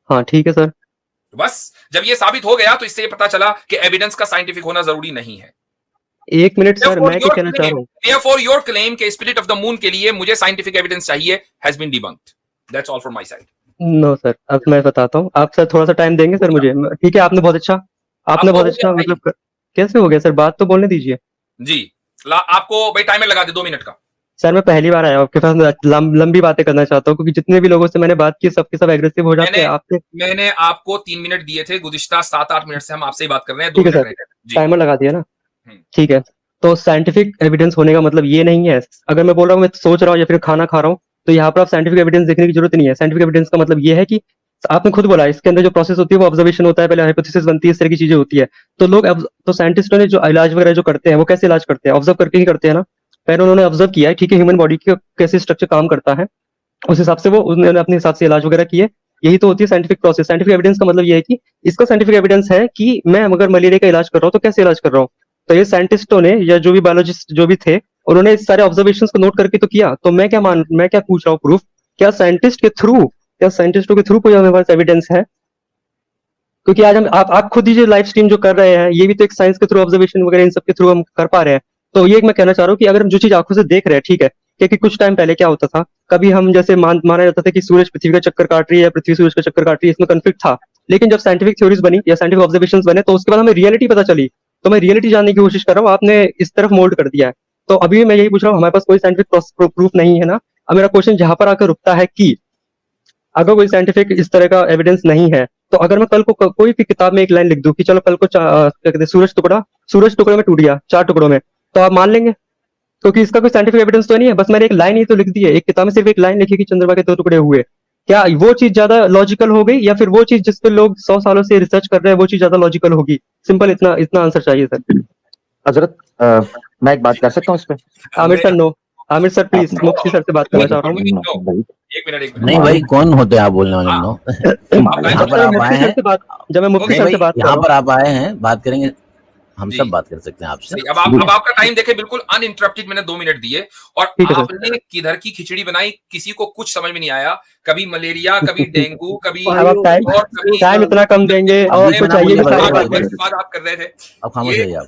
S5: हाँ ठीक है सर।
S2: बस जब ये साबित हो गया तो इससे पता चला कि एविडेंस का साइंटिफिक होना जरूरी नहीं है।
S5: एक मिनट सर, मैं क्या कहना चाह रहा हूं।
S2: Therefore your claim के स्पिरिट ऑफ द मून के लिए मुझे साइंटिफिक एविडेंस चाहिए has been debunked. That's all from my side.
S5: No sir, अब मैं बताता हूँ। आप सर थोड़ा सा टाइम देंगे सर मुझे? ठीक है, आपने बहुत अच्छा मतलब कैसे हो गया सर? बात तो बोलने दीजिए
S2: जी। आपको भाई टाइमर लगा दे 2 मिनट का।
S5: सर मैं पहली बार आया आपके पास, लंबी बातें करना चाहता हूँ क्योंकि जितने भी लोगों से मैंने बात की सबके सब एग्रेसिव हो जाते हैं आपसे।
S2: मैंने आपको 3 मिनट दिए थे, गुज़िश्ता 7-8 मिनट से हम आपसे ही बात कर रहे हैं। 2
S5: मिनट रह गए, टाइमर लगा दिया ना। ठीक है, तो साइंटिफिक एविडेंस होने का मतलब ये नहीं है, अगर मैं बोल रहा हूँ मैं सोच रहा हूँ या फिर खाना खा रहा हूँ तो यहाँ पर आप साइंटिफिक एविडेंस देखने की जरूरत नहीं है। साइंटिफिक एविडेंस का मतलब ये है कि आपने खुद बोला इसके अंदर जो प्रोसेस होती है वो ऑब्जर्वेशन होता है, पहले हाइपोथेसिस बनती है, इस तरह की चीजें होती है। तो लोग तो साइंटिस्टों ने जो इलाज वगैरह जो करते हैं वो कैसे इलाज करते हैं? ऑब्जर्व करके ही करते हैं ना। पहले उन्होंने ऑब्जर्व किया है, ठीक है, ह्यूमन बॉडी का कैसे स्ट्रक्चर काम करता है, उस हिसाब से वो उन्होंने अपने हिसाब से इलाज वगैरह किए। यही तो होती है साइंटिफिक प्रोसेस। साइंटिफिक एविडेंस का मतलब ये है कि इसका साइंटिफिक एविडेंस है कि मैं अगर मलेरिया का इलाज कर रहा हूँ तो कैसे इलाज कर रहा हूँ। तो ये साइंटिस्टों ने या जो भी बायोलॉजिस्ट जो भी थे उन्होंने इस सारे ऑब्जर्वेशंस को नोट करके तो किया। तो मैं क्या पूछ रहा हूँ प्रूफ, क्या साइंटिस्टों के थ्रू कोई हमारे पास एविडेंस है? क्योंकि आज हम आप खुद ही जो लाइव स्ट्रीम जो कर रहे हैं ये भी तो एक साइंस के थ्रू ऑब्जर्वेशन वगैरह इन सब के थ्रू हम कर पा रहे हैं। तो ये मैं कहना चाह रहा हूँ कि अगर हम जो चीज आंखों से देख रहे हैं, ठीक है, क्योंकि कुछ टाइम पहले क्या होता था, कभी हम जैसे माना जाता था कि सूरज पृथ्वी का चक्कर काट रही है, पृथ्वी सूरज का चक्कर काट रही है, इसमें कन्फ्लिक्ट था। लेकिन जब साइंटिफिक थ्योरीज बनी या साइंटिफिक ऑब्जर्वेशंस बने तो उसके बाद हमें रियलिटी पता चली। तो मैं रियलिटी जानने की कोशिश कर रहा हूँ, आपने इस तरफ मोल्ड कर दिया है। तो अभी मैं यही पूछ रहा हूँ, हमारे पास कोई साइंटिफिक प्रूफ नहीं है ना। अब मेरा क्वेश्चन जहां पर आकर रुकता है कि अगर कोई साइंटिफिक इस तरह का एविडेंस नहीं है तो अगर मैं कल को कोई भी किताब में एक लाइन लिख दूं कि चलो कल को क्या कहते हैं सूरज टुकड़ों में टूट गया, 4 टुकड़ों में, तो आप मान लेंगे? क्योंकि इसका कोई साइंटिफिक एविडेंस तो नहीं है, बस मैंने एक लाइन ही तो लिख दी है। एक किताब में सिर्फ एक लाइन लिखी कि चंद्रमा के 2 टुकड़े हुए। क्या वो चीज ज्यादा लॉजिकल हो गई या फिर वो चीज जिस पे लोग 100 सालों से रिसर्च कर रहे हैं वो चीज ज्यादा लॉजिकल होगी? सिंपल इतना आंसर चाहिए सर।
S3: हजरत मैं एक बात कर सकता हूँ इस पे?
S5: Aamir sir no. Aamir sir please,
S3: आपने-
S5: मुफ्ती सर से बात करना चाह रहा हूँ।
S2: एक मिनट
S6: नहीं भाई, कौन होते हैं आप बोलने वाले
S2: हाँ।
S6: लोग? यहाँ पर आप आए हैं,
S5: जब मैं मुफ्ती
S2: नहीं
S5: सर
S6: नहीं
S5: से
S6: भाई,
S5: बात कर
S6: यहाँ
S5: रहा हूँ।
S6: पर आप आए हैं, बात करेंगे, हम
S2: जी।
S6: सब बात कर सकते हैं आपसे।
S2: सही, अब आपका टाइम देखे, बिल्कुल अनइंटरप्टेड मैंने 2 मिनट दिए और
S5: ठीक है सर।
S2: आपने किधर की खिचड़ी बनाई, किसी को कुछ समझ में नहीं आया। कभी मलेरिया, कभी डेंगू, कभी
S5: अब आप टाइम
S2: और कभी
S5: टाइम इतना कम देंगे
S6: अब
S5: और
S6: बीच
S5: कुछ
S6: में ना
S5: चाहिए भी
S6: बोलिए,
S5: सारी
S6: बात
S5: बातें।
S6: करें।
S2: बात आप कर रहे थे।
S6: अब खामोश रहिए आप।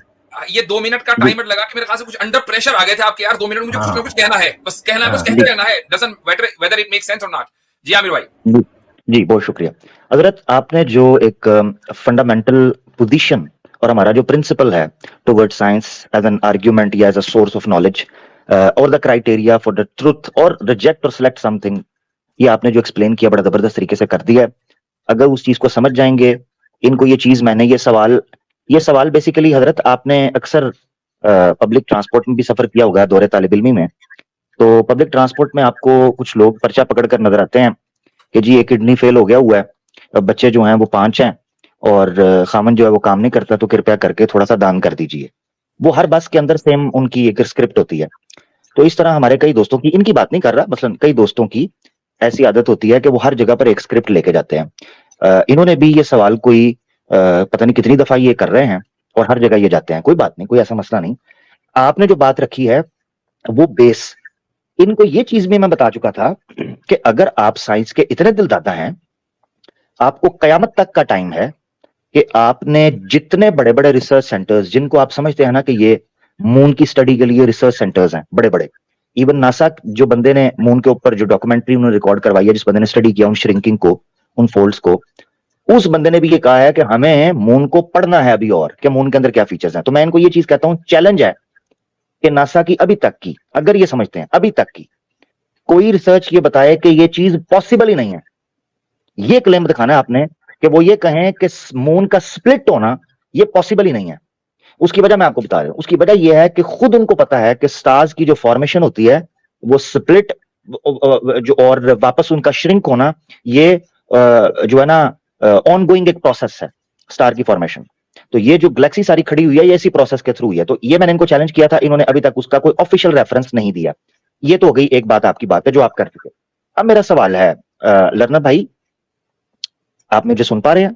S2: ये 2 मिनट का टाइमर लगा के मेरे ख्याल से कुछ अंडर प्रेशर आ गए थे आपके, यार 2 मिनट मुझे कुछ ना कुछ कहना है, बस कहना है, बस कहते रहना है, doesn't matter whether it makes sense और नॉट। जी आमिर भाई।
S3: जी बहुत शुक्रिया हजरत, आपने जो एक फंडामेंटल पोजीशन और हमारा जो प्रिंसिपल है toward science as an argument या as a source of knowledge और the criteria for the truth और रिजेक्ट और सिलेक्ट समथिंग, ये आपने जो एक्सप्लेन किया बड़ा जबरदस्त तरीके से कर दिया। अगर उस चीज को समझ जाएंगे, इनको ये चीज मैंने ये सवाल बेसिकली हजरत, आपने अक्सर पब्लिक ट्रांसपोर्ट में भी सफर किया होगा दौरे तालिब इल्मी में, तो पब्लिक ट्रांसपोर्ट में आपको कुछ लोग पर्चा पकड़ कर नजर आते हैं कि जी ये किडनी फेल हो गया हुआ है, बच्चे जो हैं वो 5 हैं और खामन जो है वो काम नहीं करता, तो कृपया करके थोड़ा सा दान कर दीजिए। वो हर बस के अंदर सेम उनकी एक स्क्रिप्ट होती है। तो इस तरह हमारे कई दोस्तों की, इनकी बात नहीं कर रहा, मसलन कई दोस्तों की ऐसी आदत होती है कि वो हर जगह पर एक स्क्रिप्ट लेके जाते हैं। इन्होंने भी ये सवाल कोई पता नहीं कितनी दफा ये कर रहे हैं और हर जगह ये जाते हैं। कोई बात नहीं, कोई ऐसा मसला नहीं। आपने जो बात रखी है वो बेस, इनको ये चीज भी मैं बता चुका था कि अगर आप साइंस के इतने दिलदादा हैं, आपको कयामत तक का टाइम है कि आपने जितने बड़े बड़े रिसर्च सेंटर्स, जिनको आप समझते हैं ना कि ये मून की स्टडी के लिए रिसर्च सेंटर्स हैं बड़े बड़े, इवन नासा जो बंदे ने मून के ऊपर जो डॉक्यूमेंट्री उन्होंने रिकॉर्ड करवाई है, जिस बंदे ने स्टडी किया उन श्रिंकिंग को, उन फोल्ड्स को, उस बंदे ने भी ये कहा है कि हमें मून को पढ़ना है अभी और कि मून के अंदर क्या फीचर्स हैं। तो मैं इनको ये चीज कहता हूं, चैलेंज है कि नासा की अभी तक की, अगर ये समझते हैं अभी तक की कोई रिसर्च ये बताए कि ये चीज पॉसिबल ही नहीं है, ये क्लेम दिखाना है आपने कि वो ये कहें कि मून का स्प्लिट होना ये पॉसिबल ही नहीं है। उसकी वजह मैं आपको बता रहा हूं। उसकी वजह यह है कि खुद उनको पता है कि स्टार्स की जो फॉर्मेशन होती है वो स्प्लिट जो और वापस उनका श्रिंक होना, ये जो है ना ऑन गोइंग एक प्रोसेस है स्टार की फॉर्मेशन। तो ये जो गैलेक्सी सारी खड़ी हुई है ये इसी प्रोसेस के थ्रू हुई है। तो ये मैंने इनको चैलेंज किया था, इन्होंने अभी तक उसका कोई ऑफिशियल रेफरेंस नहीं दिया। ये तो हो गई एक बात, आपकी बात है जो आप कर चुके। अब मेरा सवाल है लर्नर भाई, आप मुझे सुन पा रहे हैं?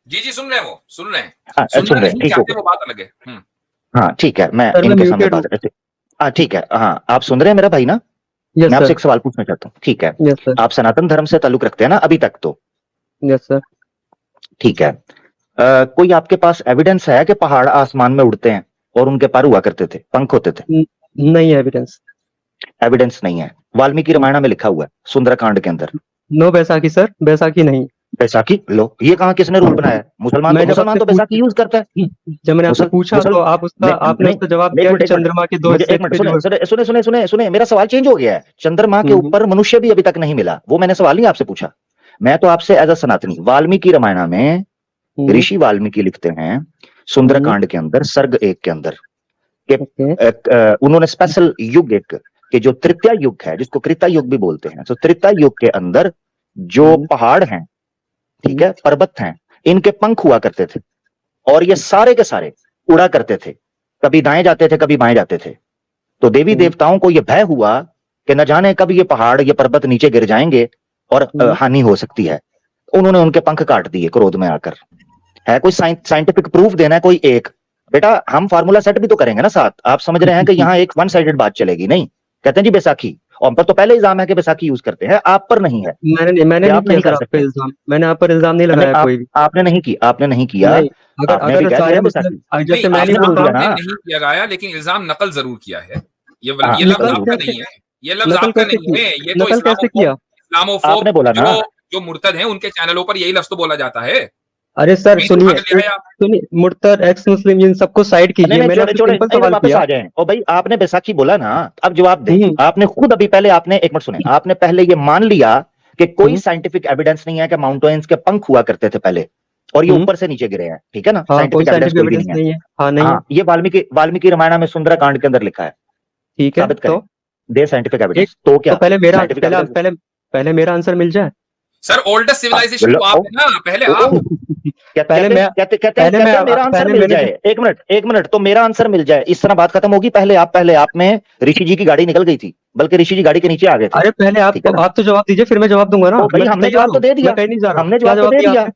S2: जी जी सुन रहे हैं, वो सुन रहे हैं।
S3: हाँ, सुन रहे हैं, ठीक
S2: चाहते वो बात अलग है।
S3: हाँ ठीक है, मैं
S5: सर, मैं
S3: इनके सामने
S5: muted
S3: बात करते। हाँ ठीक है, हाँ आप सुन रहे हैं मेरा भाई ना?
S5: यस
S3: मैं आपसे
S5: सर,
S3: एक सवाल पूछना चाहता हूँ, ठीक है?
S5: यस सर,
S3: आप सनातन धर्म से ताल्लुक रखते हैं ना अभी तक? तो
S5: यस सर।
S3: ठीक है। कोई आपके पास एविडेंस है कि पहाड़ आसमान में उड़ते हैं और उनके पर हुआ करते थे, पंख होते थे?
S5: नहीं है एविडेंस।
S3: एविडेंस नहीं है। वाल्मीकि रामायण में लिखा हुआ है सुंदरकांड के अंदर।
S5: नो बैसाखी सर, बैसाखी नहीं।
S3: बैसाखी लो, ये कहाँ किसने रूल बनाया है? मुसलमान
S5: मैं जब
S3: मुसलमान तो
S5: आपसे
S3: बैसाखी यूज करता है।
S5: जब मैंने आपसे पूछा तो आप उसका आपने उसका जवाब दिया कि चंद्रमा के 2
S3: मुझे
S5: हिस्से
S3: एक मिनट
S5: थे जो-
S3: सुने सुने सुने सुने, मेरा सवाल चेंज हो गया है। चंद्रमा के ऊपर मनुष्य भी अभी तक नहीं मिला, वो मैंने सवाल नहीं आपसे पूछा। मैं तो आपसे एज अ सनातनी, वाल्मीकि रामायण में ऋषि वाल्मीकि लिखते हैं सुंदरकांड के अंदर सर्ग 1 के अंदर कि उन्होंने स्पेशल युग एक कि जो तृतीया युग है, जिसको कृता युग भी बोलते हैं, तो तृतीया युग के अंदर जो पहाड़ हैं, ठीक है, पर्वत हैं, इनके पंख हुआ करते थे और ये सारे के सारे उड़ा करते थे, कभी दाएं जाते थे कभी बाएं जाते थे। तो देवी देवताओं को यह भय हुआ कि न जाने कब ये पहाड़ ये पर्वत नीचे गिर जाएंगे और हानि हो सकती है। उन्होंने उनके पंख काट दिए क्रोध में आकर। है कोई साइंटिफिक प्रूफ देना है कोई एक? बेटा हम फार्मूला सेट भी तो करेंगे ना साथ। आप समझ रहे हैं कि यहाँ एक वन साइडेड बात चलेगी नहीं। कहते हैं जी बैसाखी, और पर तो पहले इल्जाम है कि बैसाखी यूज करते हैं, आप पर नहीं है।
S5: मैंने नहीं किया सर आप पे इल्जाम, मैंने आप पर इल्जाम नहीं लगाया कोई भी।
S3: आपने नहीं किया, आपने नहीं किया।
S5: नहीं, अगर सारे मतलब जैसे मैंने बोल दिया ना,
S2: नहीं किया गया, लेकिन इल्जाम नकल जरूर किया है। ये लफ्ज
S5: नकल
S2: आपका
S5: कैसे-
S2: नहीं है, ये लफ्ज
S5: नकल
S2: आपका
S5: कैसे
S2: नहीं है। ये तो
S5: नकल कैसे किया?
S2: इस्लामोफोब
S3: आपने बोला ना।
S2: जो मुर्तद हैं उनके चैनलों पर यही लफ्ज तो बोला जाता है।
S5: अरे सर सुनिए,
S2: नहीं,
S5: मुर्तद एक्स मुस्लिम इन सबको साइड कीजिए। मैंने आपसे सिंपल सवाल
S3: वापस
S5: किया।
S3: आ जाएं। और भाई आपने बैसाखी बोला ना, अब जवाब दे।
S5: हम्म।
S3: आपने खुद अभी पहले आपने एक मिनट सुने, आपने पहले ये मान लिया कि कोई साइंटिफिक एविडेंस नहीं है कि माउंटेन्स के पंख हुआ करते थे पहले और ये ऊपर से नीचे गिरे हैं, ठीक है ना?
S5: हाँ, कोई
S3: साइंटिफिक
S5: साइंटिफिक
S3: एविडेंस
S5: एविडेंस नहीं है। हाँ नहीं है।
S3: हाँ, ये वाल्मीकि रामायण में सुंदरकांड के अंदर लिखा है।
S5: ठीक है,
S3: साबित करें,
S5: तो
S3: दे साइंटिफिक एविडेंस। तो क्या
S5: तो पहले मेरा
S3: scientific evidence-
S5: पहले मेरा आंसर मिल जाए।
S2: सर ओल्डेस्ट सिविलाइजेशन तो आप है ना, पहले आप
S3: कहते मेरा आंसर मिल जाए। एक मिनट तो मेरा आंसर मिल जाए, इस तरह बात खत्म होगी। पहले आप में ऋषि जी की गाड़ी निकल गई थी, बल्कि ऋषि जी गाड़ी के नीचे आ गए थे।
S5: अरे पहले आप तो जवाब दीजिए, फिर मैं जवाब दूंगा ना।
S3: भाई हमने जवाब तो दे दिया,
S5: कहीं नहीं जा रहा,
S3: हमने जवाब तो दे दिया।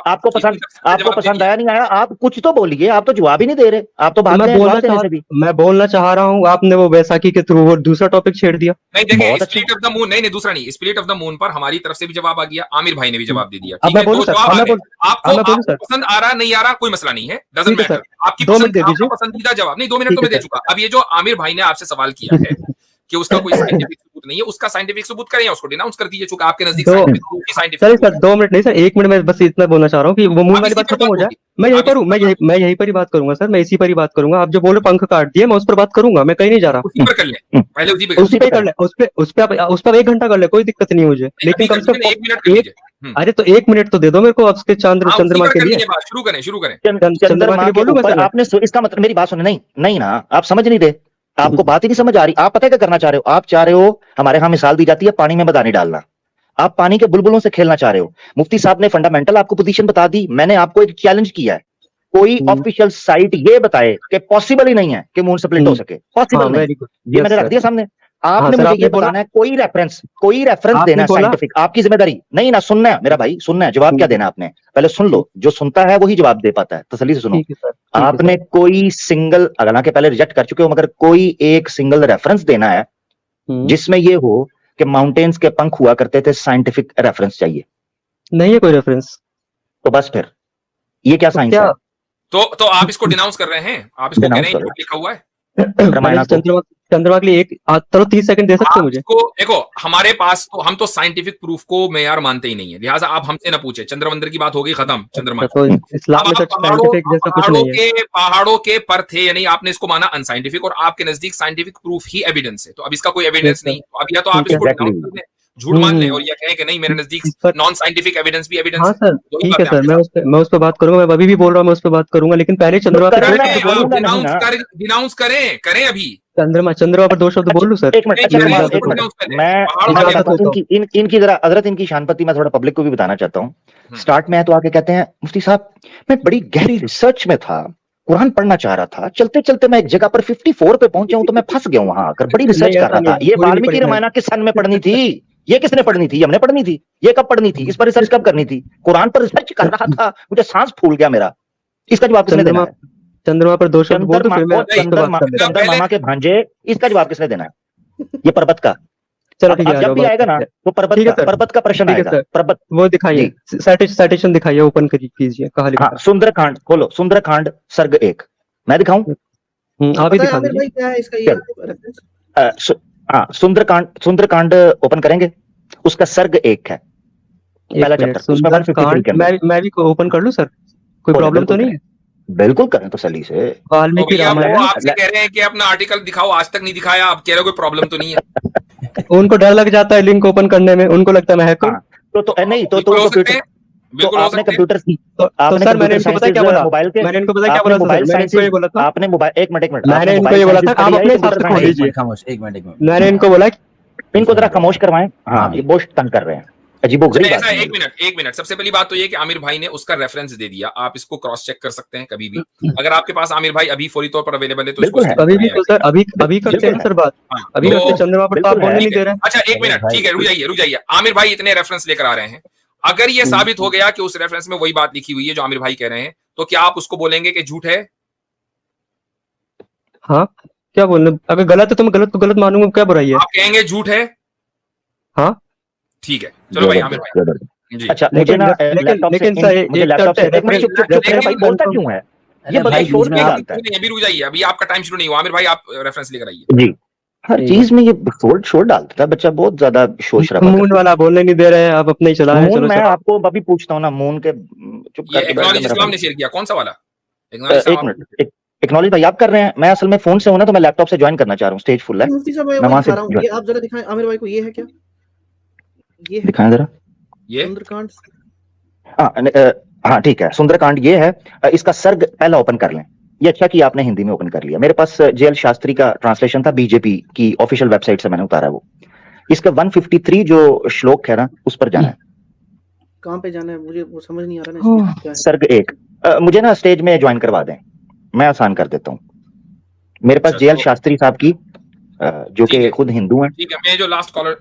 S3: आपको पसंद आया नहीं आया, आप कुछ तो बोलिए, आप तो जवाब ही नहीं दे रहे, आप तो भाग
S5: मैं बोलना चाह रहा हूँ, आपने वो बैसाखी के थ्रू वो दूसरा टॉपिक छेड़ दिया।
S2: नहीं देखिए, स्पिरिट ऑफ द मून नहीं दूसरा नहीं, स्पिरिट ऑफ द मून पर हमारी तरफ से भी जवाब आ गया, आमिर भाई ने भी जवाब दे दिया।
S5: ठीक है,
S2: आपको पसंद आ रहा नहीं आ रहा कोई मसला नहीं है, डजंट मैटर। आपकी पसंदीदा जवाब नहीं, 2 मिनट तो मैं दे चुका। अब ये जो आमिर भाई ने आपसे सवाल किया है कि उसका कोई साइंटिफिक सबूत नहीं है, उसका साइंटिफिक सबूत करें, उसको डिनाउंस कर दीजिए, चूंकि आपके नजदीक साइंटिफिक।
S5: सर 2 मिनट नहीं सर, 1 मिनट में बस इतना बोलना चाह रहा हूँ कि वो मून वाली बात खत्म हो जाए। मैं यहीं पर हूँ, मैं यहीं पर ही बात करूंगा सर, मैं इसी पर ही बात करूंगा। आप जो बोले पंख काट दिए, मैं उस पर बात करूंगा, मैं कहीं नहीं जा रहा।
S2: उसी पर कर लें, पहले
S5: उसी पे कर ले, उस पर 1 घंटा कर ले, कोई दिक्कत नहीं मुझे, लेकिन कम से कम
S2: 1 मिनट कर लीजिए।
S5: अरे तो 1 मिनट तो दे दो मेरे को, उसके चंद्रमा के लिए।
S2: शुरू करें
S3: चंद्रमा के ऊपर आपने, इसका मतलब मेरी बात सुने, नहीं ना, आप समझ नहीं रहे, आपको बात ही नहीं समझ आ रही। आप पता है क्या करना चाह रहे हो? आप चाह रहे हो, हमारे यहाँ मिसाल दी जाती है पानी में बदानी डालना, आप पानी के बुलबुलों से खेलना चाह रहे हो। मुफ्ती साहब ने फंडामेंटल आपको पोजीशन बता दी, मैंने आपको एक चैलेंज किया है, कोई ऑफिशियल साइट ये बताए कि पॉसिबल ही नहीं है कि मून स्प्लिट हो सके, पॉसिबल नहीं। ये मैंने रख दिया सामने, आपने मुझे ये बताना है, कोई रेफरेंस देना है साइंटिफिक, आपकी जिम्मेदारी नहीं ना। सुनना है मेरा भाई, सुनना है, जवाब क्या देना आपने पहले सुन लो। जो सुनता है वही जवाब दे पाता है, तसल्ली से सुनो। आपने कोई सिंगल, हालांकि पहले रिजेक्ट कर चुके हो, मगर कोई एक सिंगल रेफरेंस देना है जिसमें ये हो कि माउंटेन्स के पंख हुआ करते थे, साइंटिफिक रेफरेंस चाहिए। नहीं है कोई रेफरेंस, तो बस फिर ये क्या साइंस है?
S2: तो आप इसको डिनाउंस कर रहे हैं, आप इसको कह रहे हैं लिखा हुआ है
S5: चंद्रमा के लिए। चलो 30 सेकंड दे सकते हो मुझे?
S2: देखो हमारे पास तो, हम तो साइंटिफिक प्रूफ को मेयार मानते ही नहीं है, लिहाजा आप हमसे ना पूछे। चंद्रवंदर की बात हो गई, खत्म। चंद्रमा
S5: तो इस्लाम में साइंटिफिक जैसा कुछ नहीं है।
S2: पहाड़ों के पर थे, यानी आपने इसको माना अनसाइंटिफिक, और आपके नजदीक साइंटिफिक प्रूफ ही एविडेंस है। तो अब इसका कोई एविडेंस नहीं, तो अब या तो आप इसको डिनाउंस कर दें, झूठ मान लें, और या कहें कि नहीं मेरे नजदीक नॉन साइंटिफिक एविडेंस भी एविडेंस है।
S5: सर ठीक है सर, मैं उस पर बात करूंगा, मैं अभी भी बोल रहा हूँ मैं उस पर बात करूंगा, लेकिन पहले चंद्रमा पर
S2: डिनाउंस करें अभी
S5: चंद्रमा पर 2 शब्द बोल लूं सर?
S3: इनकी जरा हजरत, इनकी शानपति मैं थोड़ा पब्लिक को भी बताना चाहता हूँ। स्टार्ट में है तो आके कहते हैं, मुफ्ती साहब मैं बड़ी गहरी रिसर्च में था, कुरान पढ़ना चाह रहा था, चलते चलते मैं एक जगह पर 54 पे पहुंचा हूं, तो मैं फंस गया हूं वहां आकर, बड़ी रिसर्च कर रहा था। ये वाल्मीकि रामायण किस सन में पढ़नी थी? ये किसने पढ़नी थी? हमने पढ़नी थी। ये कब पढ़नी थी? इस पर रिसर्च कब करनी थी? कुरान पर रिसर्च कर रहा था, मुझे सांस फूल गया मेरा। इसका जवाब किसने देना है?
S5: चंद्रमा पर 2 शब्द बोल दो, फिर मैं
S3: चंद्र मामा के भांजे, इसका जवाब किसने देना है? ये पर्वत का।
S5: चलो ठीक है,
S3: जब भी आएगा ना तो पर्वत का प्रश्न आएगा। पर्वत वो
S5: दिखाइए, साइटेशन दिखाइए, ओपन कीजिए, कहां लिखा?
S3: सुंदरकांड खोलो, सुंदरकांड सर्ग 1। मैं दिखाऊं?
S5: आप ही दिखा दीजिए। क्या है इसका ये रेफरेंस?
S3: सुंदरकांड ओपन करेंगे, उसका सर्ग 1 है, पहला चैप्टर।
S5: मैं भी ओपन कर लूं सर? कोई प्रॉब्लम तो नहीं है?
S3: बिल्कुल करें तसल्ली से।
S5: वाल्मीकि रामायण
S2: आपसे कह रहे हैं कि अपना आर्टिकल दिखाओ, आज तक नहीं दिखाया, आप कह रहे हो कोई प्रॉब्लम तो नहीं है?
S5: उनको डर लग जाता है लिंक ओपन करने में, उनको लगता है मैं हैकर।
S3: तो नहीं तो
S2: बिल्कुल
S3: आपने कंप्यूटर
S5: सर मैंने इनको पता क्या बोला? मैंने इनको पता क्या बोला? मैंने इनको ये बोला था,
S3: आपने मोबाइल, एक मिनट
S5: मैंने इनको ये बोला था, आप अपने हिसाब से खोल लीजिए।
S6: एक मिनट
S5: मैंने इनको बोला
S3: इनको जरा खामोश करवाएं। हाँ ये बहुत तंग कर रहे हैं, अजीबोगरीब बात है।
S2: एक मिनट सबसे पहली बात तो ये कि आमिर भाई ने उसका रेफरेंस दे दिया, आप इसको क्रॉस चेक कर सकते हैं कभी भी, अगर आपके पास आमिर भाई अभी फौरी तौर पर अवेलेबल है तो इसको
S5: अभी भी। तो सर अभी करते हैं सर बात, अभी करते चंद्रमा पर आप बोलने नहीं दे रहे हैं।
S2: अच्छा एक मिनट, ठीक है, रुक जाइए। आमिर भाई इतने रेफरेंस लेकर आ रहे हैं, अगर ये साबित हो गया कि उस रेफरेंस में वही बात लिखी हुई है जो आमिर भाई कह रहे हैं, तो क्या आप उसको बोलेंगे कि झूठ है?
S5: हाँ क्या बोलना, अगर गलत है तो मैं गलत को गलत मानूंगा, क्या बुराई है?
S2: आप कहेंगे झूठ है?
S5: हाँ
S2: ठीक है, चलो भाई आमिर भाई।
S3: अच्छा मुझे ना लैपटॉप से भाई बोलता क्यों है ये बताइए, शोर क्यों डालता है?
S2: अभी रुक जाइए, अभी आपका टाइम शुरू नहीं हुआ। आमिर भाई आप रेफरेंस लेकर आइए।
S3: जी, हर चीज में ये शोर डालता है बच्चा, बहुत ज्यादा शोर शराबा।
S5: मून वाला बोलने नहीं दे रहे हैं, आप अपने ही चला रहे हैं।
S3: मैं आपको अभी पूछता हूँ ना, मून के चुप
S2: कर, इस्लाम ने शेयर किया, कौन सा वाला?
S3: एक मिनट, एक्नॉलेज भाई आप कर रहे हैं, मैं असल में फोन से हूं ना, तो मैं लैपटॉप से ज्वाइन करना चाह रहा हूँ, स्टेज फुल है।
S4: मैं वहां से ये आप जरा दिखाएं आमिर भाई को, ये है क्या? ये
S3: दिखाएं जरा,
S4: ये सुंदरकांड।
S3: हाँ ठीक है, सुंदरकांड ये है। इसका सर्ग पहला ओपन कर लें, ये अच्छा कि आपने हिंदी में ओपन कर लिया। मेरे पास जेएल शास्त्री का ट्रांसलेशन था, बीजेपी की ऑफिशियल वेबसाइट से मैंने उतारा वो। इसका 153 जो श्लोक है ना, उस पर जाना है।
S4: कहाँ पे जाना है मुझे वो समझ नहीं आ रहा ना, इसमें क्या है?
S3: सर्ग 1। मुझे ना स्टेज में ज्वाइन करवा दें, मैं आसान कर देता हूँ। मेरे पास
S2: अच्छा,
S3: जेएल
S2: तो
S3: शास्त्री साहब की जो
S2: ठीक
S3: कि
S2: है,
S3: खुद हिंदू हैं।
S2: ठीक है, मैं जो लास्ट कॉलर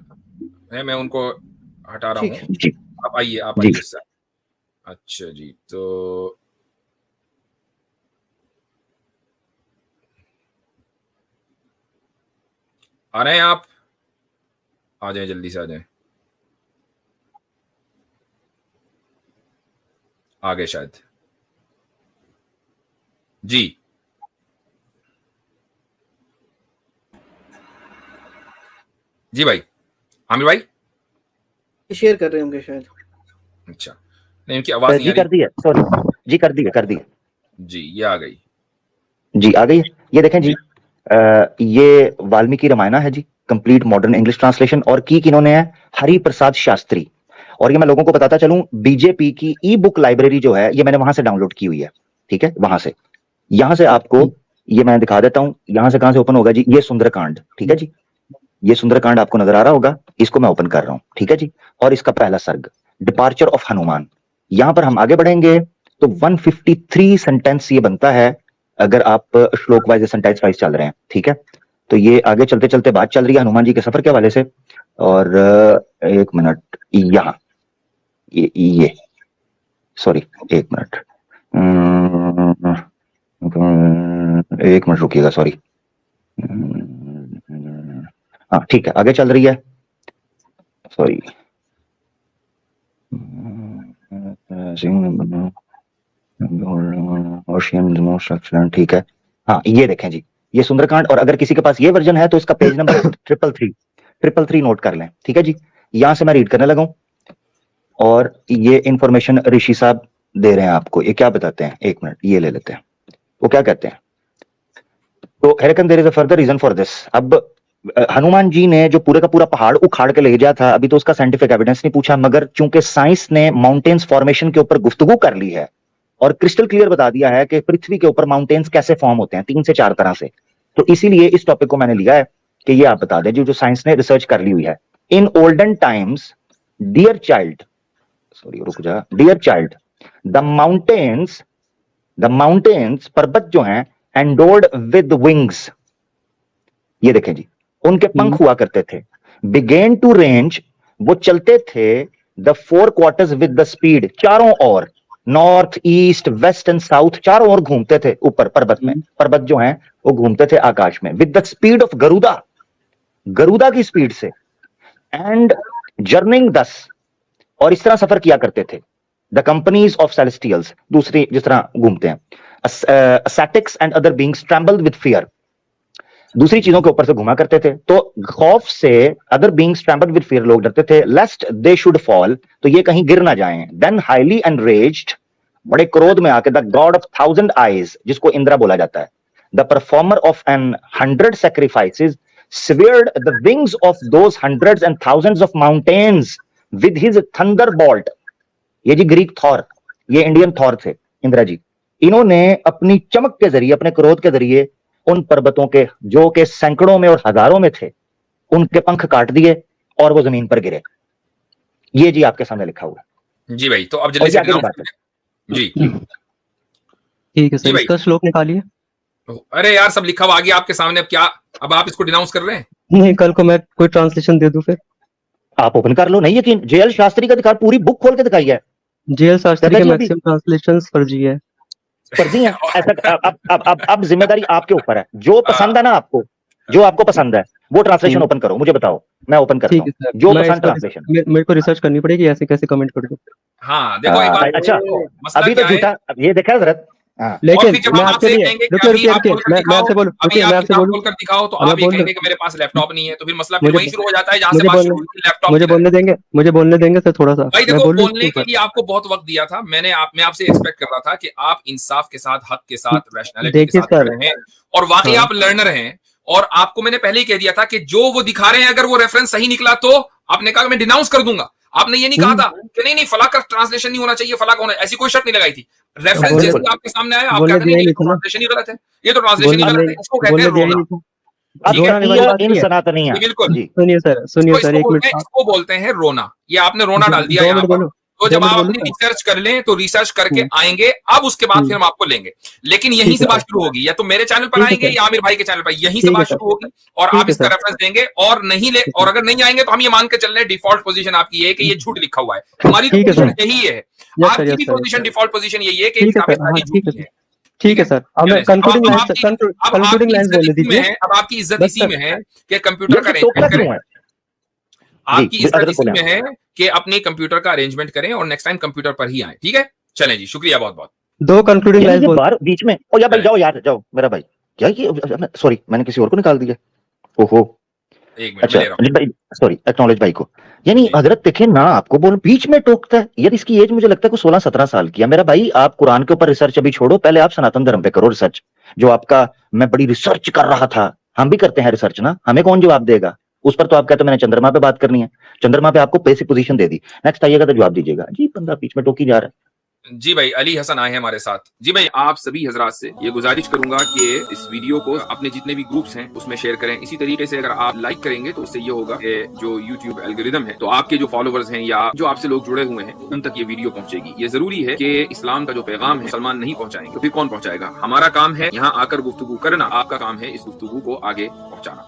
S2: है मैं उनको हटा रहा
S4: ठीक
S2: हूँ।
S4: है।
S3: जी
S2: आप आइए
S3: जी
S2: सर। अच्छा जी, तो आ रहे हैं आप? आ जाएं, जल्दी से आ जाएं। आ गए शायद। जी जी भाई, आमिर भाई।
S4: शेयर कर रहे होंगे शायद।
S2: अच्छा, नहीं, इनकी आवाज नहीं
S3: जी
S2: आ रही।
S3: कर दी है, सॉरी जी कर दी है।
S2: जी, ये आ गई।
S3: जी आ गई है। ये देखें
S2: जी,
S3: जी, ये वाल्मीकि रामायण है जी, कंप्लीट मॉडर्न इंग्लिश ट्रांसलेशन, और की किन्होंने है? हरि प्रसाद शास्त्री। और ये मैं लोगों को बताता चलूं, बीजेपी की ई बुक लाइब्रेरी जो है, ये मैंने वहां से डाउनलोड की हुई है, ठीक है, वहां से। यहां से आपको ये मैं दिखा देता हूं, यहां से कहां से ओपन होगा जी, ये सुंदरकांड, ठीक है जी, ये सुंदरकांड आपको नजर आ रहा होगा, इसको मैं ओपन कर रहा हूं, ठीक है जी। और इसका पहला सर्ग, डिपार्चर ऑफ हनुमान। यहां पर हम आगे बढ़ेंगे तो 153 सेंटेंस ये बनता है, अगर आप श्लोक वाइज सेंटेंस वाइज चल रहे हैं, ठीक है। तो ये आगे चलते चलते बात चल रही है हनुमान जी के सफर के हवाले से। और एक मिनट, यहां ये सॉरी, एक मिनट, एक मिनट रुकिएगा, सॉरी। हाँ ठीक है, आगे चल रही है, सॉरी। ठीक है, हाँ ये देखें जी, ये सुंदरकांड। और अगर किसी के पास ये वर्जन है तो इसका पेज नंबर 333 नोट कर लें, ठीक है जी। यहां से मैं रीड करने लगा हूं, और ये इंफॉर्मेशन ऋषि साहब दे रहे हैं आपको। ये क्या बताते हैं, एक मिनट ये ले लेते हैं, वो क्या कहते हैं। तो hearken there is a further reason for this. अब हनुमान जी ने जो पूरे का पूरा पहाड़ उखाड़ के ले गया था, अभी तो उसका साइंटिफिक एविडेंस नहीं पूछा, मगर चूंकि साइंस ने माउंटेन्स फॉर्मेशन के ऊपर गुफ्तगू कर ली है और क्रिस्टल क्लियर बता दिया है कि पृथ्वी के ऊपर माउंटेन्स कैसे फॉर्म होते हैं, 3 से 4 तरह से, तो इसीलिए इस टॉपिक को मैंने लिया है कि ये आप बता दें जो साइंस ने रिसर्च कर ली हुई है। In olden times dear child, sorry रुक जा, डियर चाइल्ड, द माउंटेन्स पर्वत जो हैं, एंडोर्ड विद विंग्स, ये देखें जी, उनके पंख हुआ करते थे। बिगेन टू रेंज, वो चलते थे, the 4 quarters with the speed, चारों ओर, north east west and south, चारों ओर घूमते थे ऊपर पर्वत में, पर्वत जो हैं वो घूमते थे आकाश में, with the speed of Garuda, Garuda की स्पीड से, एंड जर्निंग दस, और इस तरह सफर किया करते थे। द कंपनीज ऑफ सेलेस्टियल्स, दूसरी जिस तरह घूमते हैं, ascetics and other beings trembled with fear, दूसरी चीजों के ऊपर से घुमा करते थे, तो खौफ से other beings trembled with fear, लोग डरते थे, लेस्ट दे शुड फॉल, तो ये कहीं गिर ना जाएं, देन हाईली एनरेज्ड, बड़े क्रोध में आके, द गॉड ऑफ 1000 आईज, जिसको इंद्रा बोला जाता है, the performer of an 100 sacrifices, severed the wings of those hundreds and thousands of mountains with his thunderbolt। ये जी ग्रीक थॉर, ये इंडियन थॉर थे, इंद्रा जी। इन्होंने अपनी चमक के जरिए, अपने क्रोध के जरिए उन पर्वतों के जो के सैकड़ों में और हजारों में थे, उनके पंख काट दिए और वो जमीन पर गिरे। ये जी आपके सामने लिखा हुआ है
S2: जी भाई, तो अब जल्दी से जी
S5: ठीक है सर, इसका श्लोक निकालिए।
S2: अरे यार, सब लिखा हुआ आ गया आपके सामने, अब क्या, अब आप इसको डिनाउंस कर रहे हैं?
S5: नहीं, कल को मैं कोई ट्रांसलेशन दे दूं फिर?
S3: आप ओपन कर लो, नहीं यकीन, जेएल शास्त्री का दिखा, पूरी बुक खोल के दिखाई है।
S5: जेएल शास्त्री के मैक्सिमम ट्रांसलेशंस फर्जी है,
S3: फर्जी है ऐसा। अब जिम्मेदारी आपके ऊपर है, जो पसंद है ना आपको, जो आपको पसंद है वो ट्रांसलेशन ओपन करो, मुझे बताओ, मैं ओपन करता हूं जो पसंद ट्रांसलेशन।
S5: मेरे को रिसर्च करनी पड़ेगी, ऐसे कैसे कमेंट कर दूं।
S2: हाँ देखो एक बात,
S3: अच्छा अभी तो झूठा, ये देखा जरूरत।
S5: लेकिन मैं आपके लिए रुकिए, मैं आपसे बोलूं,
S2: खोलकर दिखाओ, तो आप ये कहेंगे कि मेरे पास लैपटॉप नहीं है, तो फिर मसला फिर वहीं शुरू हो जाता है जहां से बात शुरू हुई, लैपटॉप।
S5: मुझे बोलने देंगे सर थोड़ा सा।
S2: भाई देखो, बोलने के लिए आपको बहुत वक्त दिया था, मैं आपसे एक्सपेक्ट कर रहा था कि आप इंसाफ के साथ, हक के साथ, रैशनैलिटी के साथ रहे हैं, और वाकई आप लर्नर हैं। और आपको मैंने पहले ही कह दिया था कि जो वो दिखा रहे हैं, अगर वो रेफरेंस सही निकला तो आपने कहा मैं डिनाउंस कर दूंगा। आपने ये नहीं कहा था कि नहीं फला का ट्रांसलेशन नहीं होना चाहिए, फला का होना, ऐसी कोई शर्त नहीं लगाई थी। रेफरेंस जैसे आपके सामने आया, आप कहते हैं ट्रांसलेशन ही गलत है, ये तो ट्रांसलेशन ही गलत है, इसको कहते हैं रोना। ठीक है?
S5: रोना वाली बात
S3: इन
S5: नहीं है।
S3: सनातनिया
S2: जी, बिल्कुल।
S3: जी
S5: सुनिए सर,
S2: इसको
S5: एक
S2: बोलते
S5: मिनट
S2: हैं, इसको बोलते हैं रोना। ये आपने रोना डाल दिया
S5: 2
S2: यहाँ
S5: मिनट
S2: पर।
S5: बोलूँ?
S2: तो
S5: 2
S2: जब
S5: मिनट
S2: आप
S5: बोलूँ
S2: अपनी
S5: सर?
S2: रिसर्च कर लें तो रिसर्च करके
S5: हुँ।
S2: आएंगे, अब उसके बाद
S5: हुँ।
S2: फिर हम आपको लेंगे। लेकिन यहीं
S5: ठीक
S2: से
S5: है
S2: बात
S5: सर।
S2: शुरू होगी, या तो मेरे चैनल पर
S5: ठीक है
S2: आएंगे
S5: सर।
S2: या आमिर भाई के चैनल पर, यहीं से
S5: ठीक है
S2: बात
S5: सर।
S2: शुरू होगी और
S5: ठीक
S2: आप
S5: है
S2: इसका
S5: सर।
S2: रेफरेंस देंगे और नहीं ले,
S5: ठीक
S2: और
S5: है।
S2: अगर नहीं आएंगे तो हम ये मान के चल रहे हैं डिफॉल्ट पोजीशन आपकी ये है कि ये झूठ लिखा हुआ है। हमारी तो
S5: ठीक है
S2: पोजीशन
S5: सर।
S2: यही है,
S5: यस सर,
S2: आपकी
S5: यस
S2: भी
S5: sir, yes
S2: position
S5: sir.
S2: Default position यही है कि
S5: ठीक है
S2: किताबें
S5: सर। हाँ,
S2: सारी
S5: ठीक है
S2: झूठी
S5: सर।
S2: हैं।
S5: ठीक है सर। अब मैं
S2: चलें, अब
S5: कंक्लूडिंग लाइन्स
S2: आपकी
S5: कंक्लूडिंग लाइन्स बोलने
S2: इज्जत इसी में
S5: दीजिए।
S2: है, अब आपकी इज्जत
S5: बस
S2: इसी
S5: सर।
S2: में है कि कंप्यूटर का
S3: ये टोकरा
S2: अरेंजमेंट करें।
S3: क्यों है
S2: आपकी
S3: जी
S2: इज्जत
S3: हजरत
S2: इसी
S3: बोले
S2: में है कि अपने कंप्यूटर का अरेंजमेंट करें और नेक्स्ट टाइम कंप्यूटर पर ही आए। ठीक है, चलें जी, शुक्रिया बहुत बहुत।
S5: 2 कंक्लूडिंग
S3: यानी
S5: लाइन्स
S3: ये
S5: बोल
S3: बार बीच में ओ या भाई
S2: चलें,
S3: जाओ यार जाओ मेरा भाई क्या ये सॉरी मैंने किसी और को निकाल दिया ओहो
S2: 1 मिनट मैं
S3: अच्छा
S2: ले रहा हूँ।
S3: अनिल भाई सॉरी एक्नॉलेज भाई को यानी
S2: जी।
S3: हजरत देखे ना आपको बोल बीच में टोकता है यार इसकी एज मुझे लगता है कुछ 16-17 साल की है मेरा भाई आप कुरान के ऊपर रिसर्च अभी छोड़ो पहले आप सनातन धर्म पे करो रिसर्च जो आपका मैं बड़ी रिसर्च कर रहा था हम भी करते हैं रिसर्च ना हमें कौन जवाब देगा उस पर तो आप कहते हो मैंने चंद्रमा पे बात करनी है चंद्रमा पे आपको बेसिक पोजीशन दे दी नेक्स्ट आइएगा तो जवाब दीजिएगा जी बंदा बीच में टोकी जा रहा है
S2: जी भाई, अली हसन आए हैं हमारे साथ। जी भाई, आप सभी हजरात से ये गुजारिश करूंगा कि इस वीडियो को अपने जितने भी ग्रुप्स हैं उसमें शेयर करें। इसी तरीके से अगर आप लाइक करेंगे तो उससे ये होगा कि जो YouTube एल्गोरिदम है तो आपके जो फॉलोवर्स हैं या जो आपसे लोग जुड़े हुए हैं उन तक ये वीडियो पहुंचेगी। ये जरूरी है कि इस्लाम का जो पैगाम है मुसलमान नहीं पहुंचाएंगे तो फिर कौन पहुंचाएगा? हमारा काम है यहाँ आकर गुफ्तगू करना, आपका काम है इस गुफ्तगू को आगे पहुंचाना।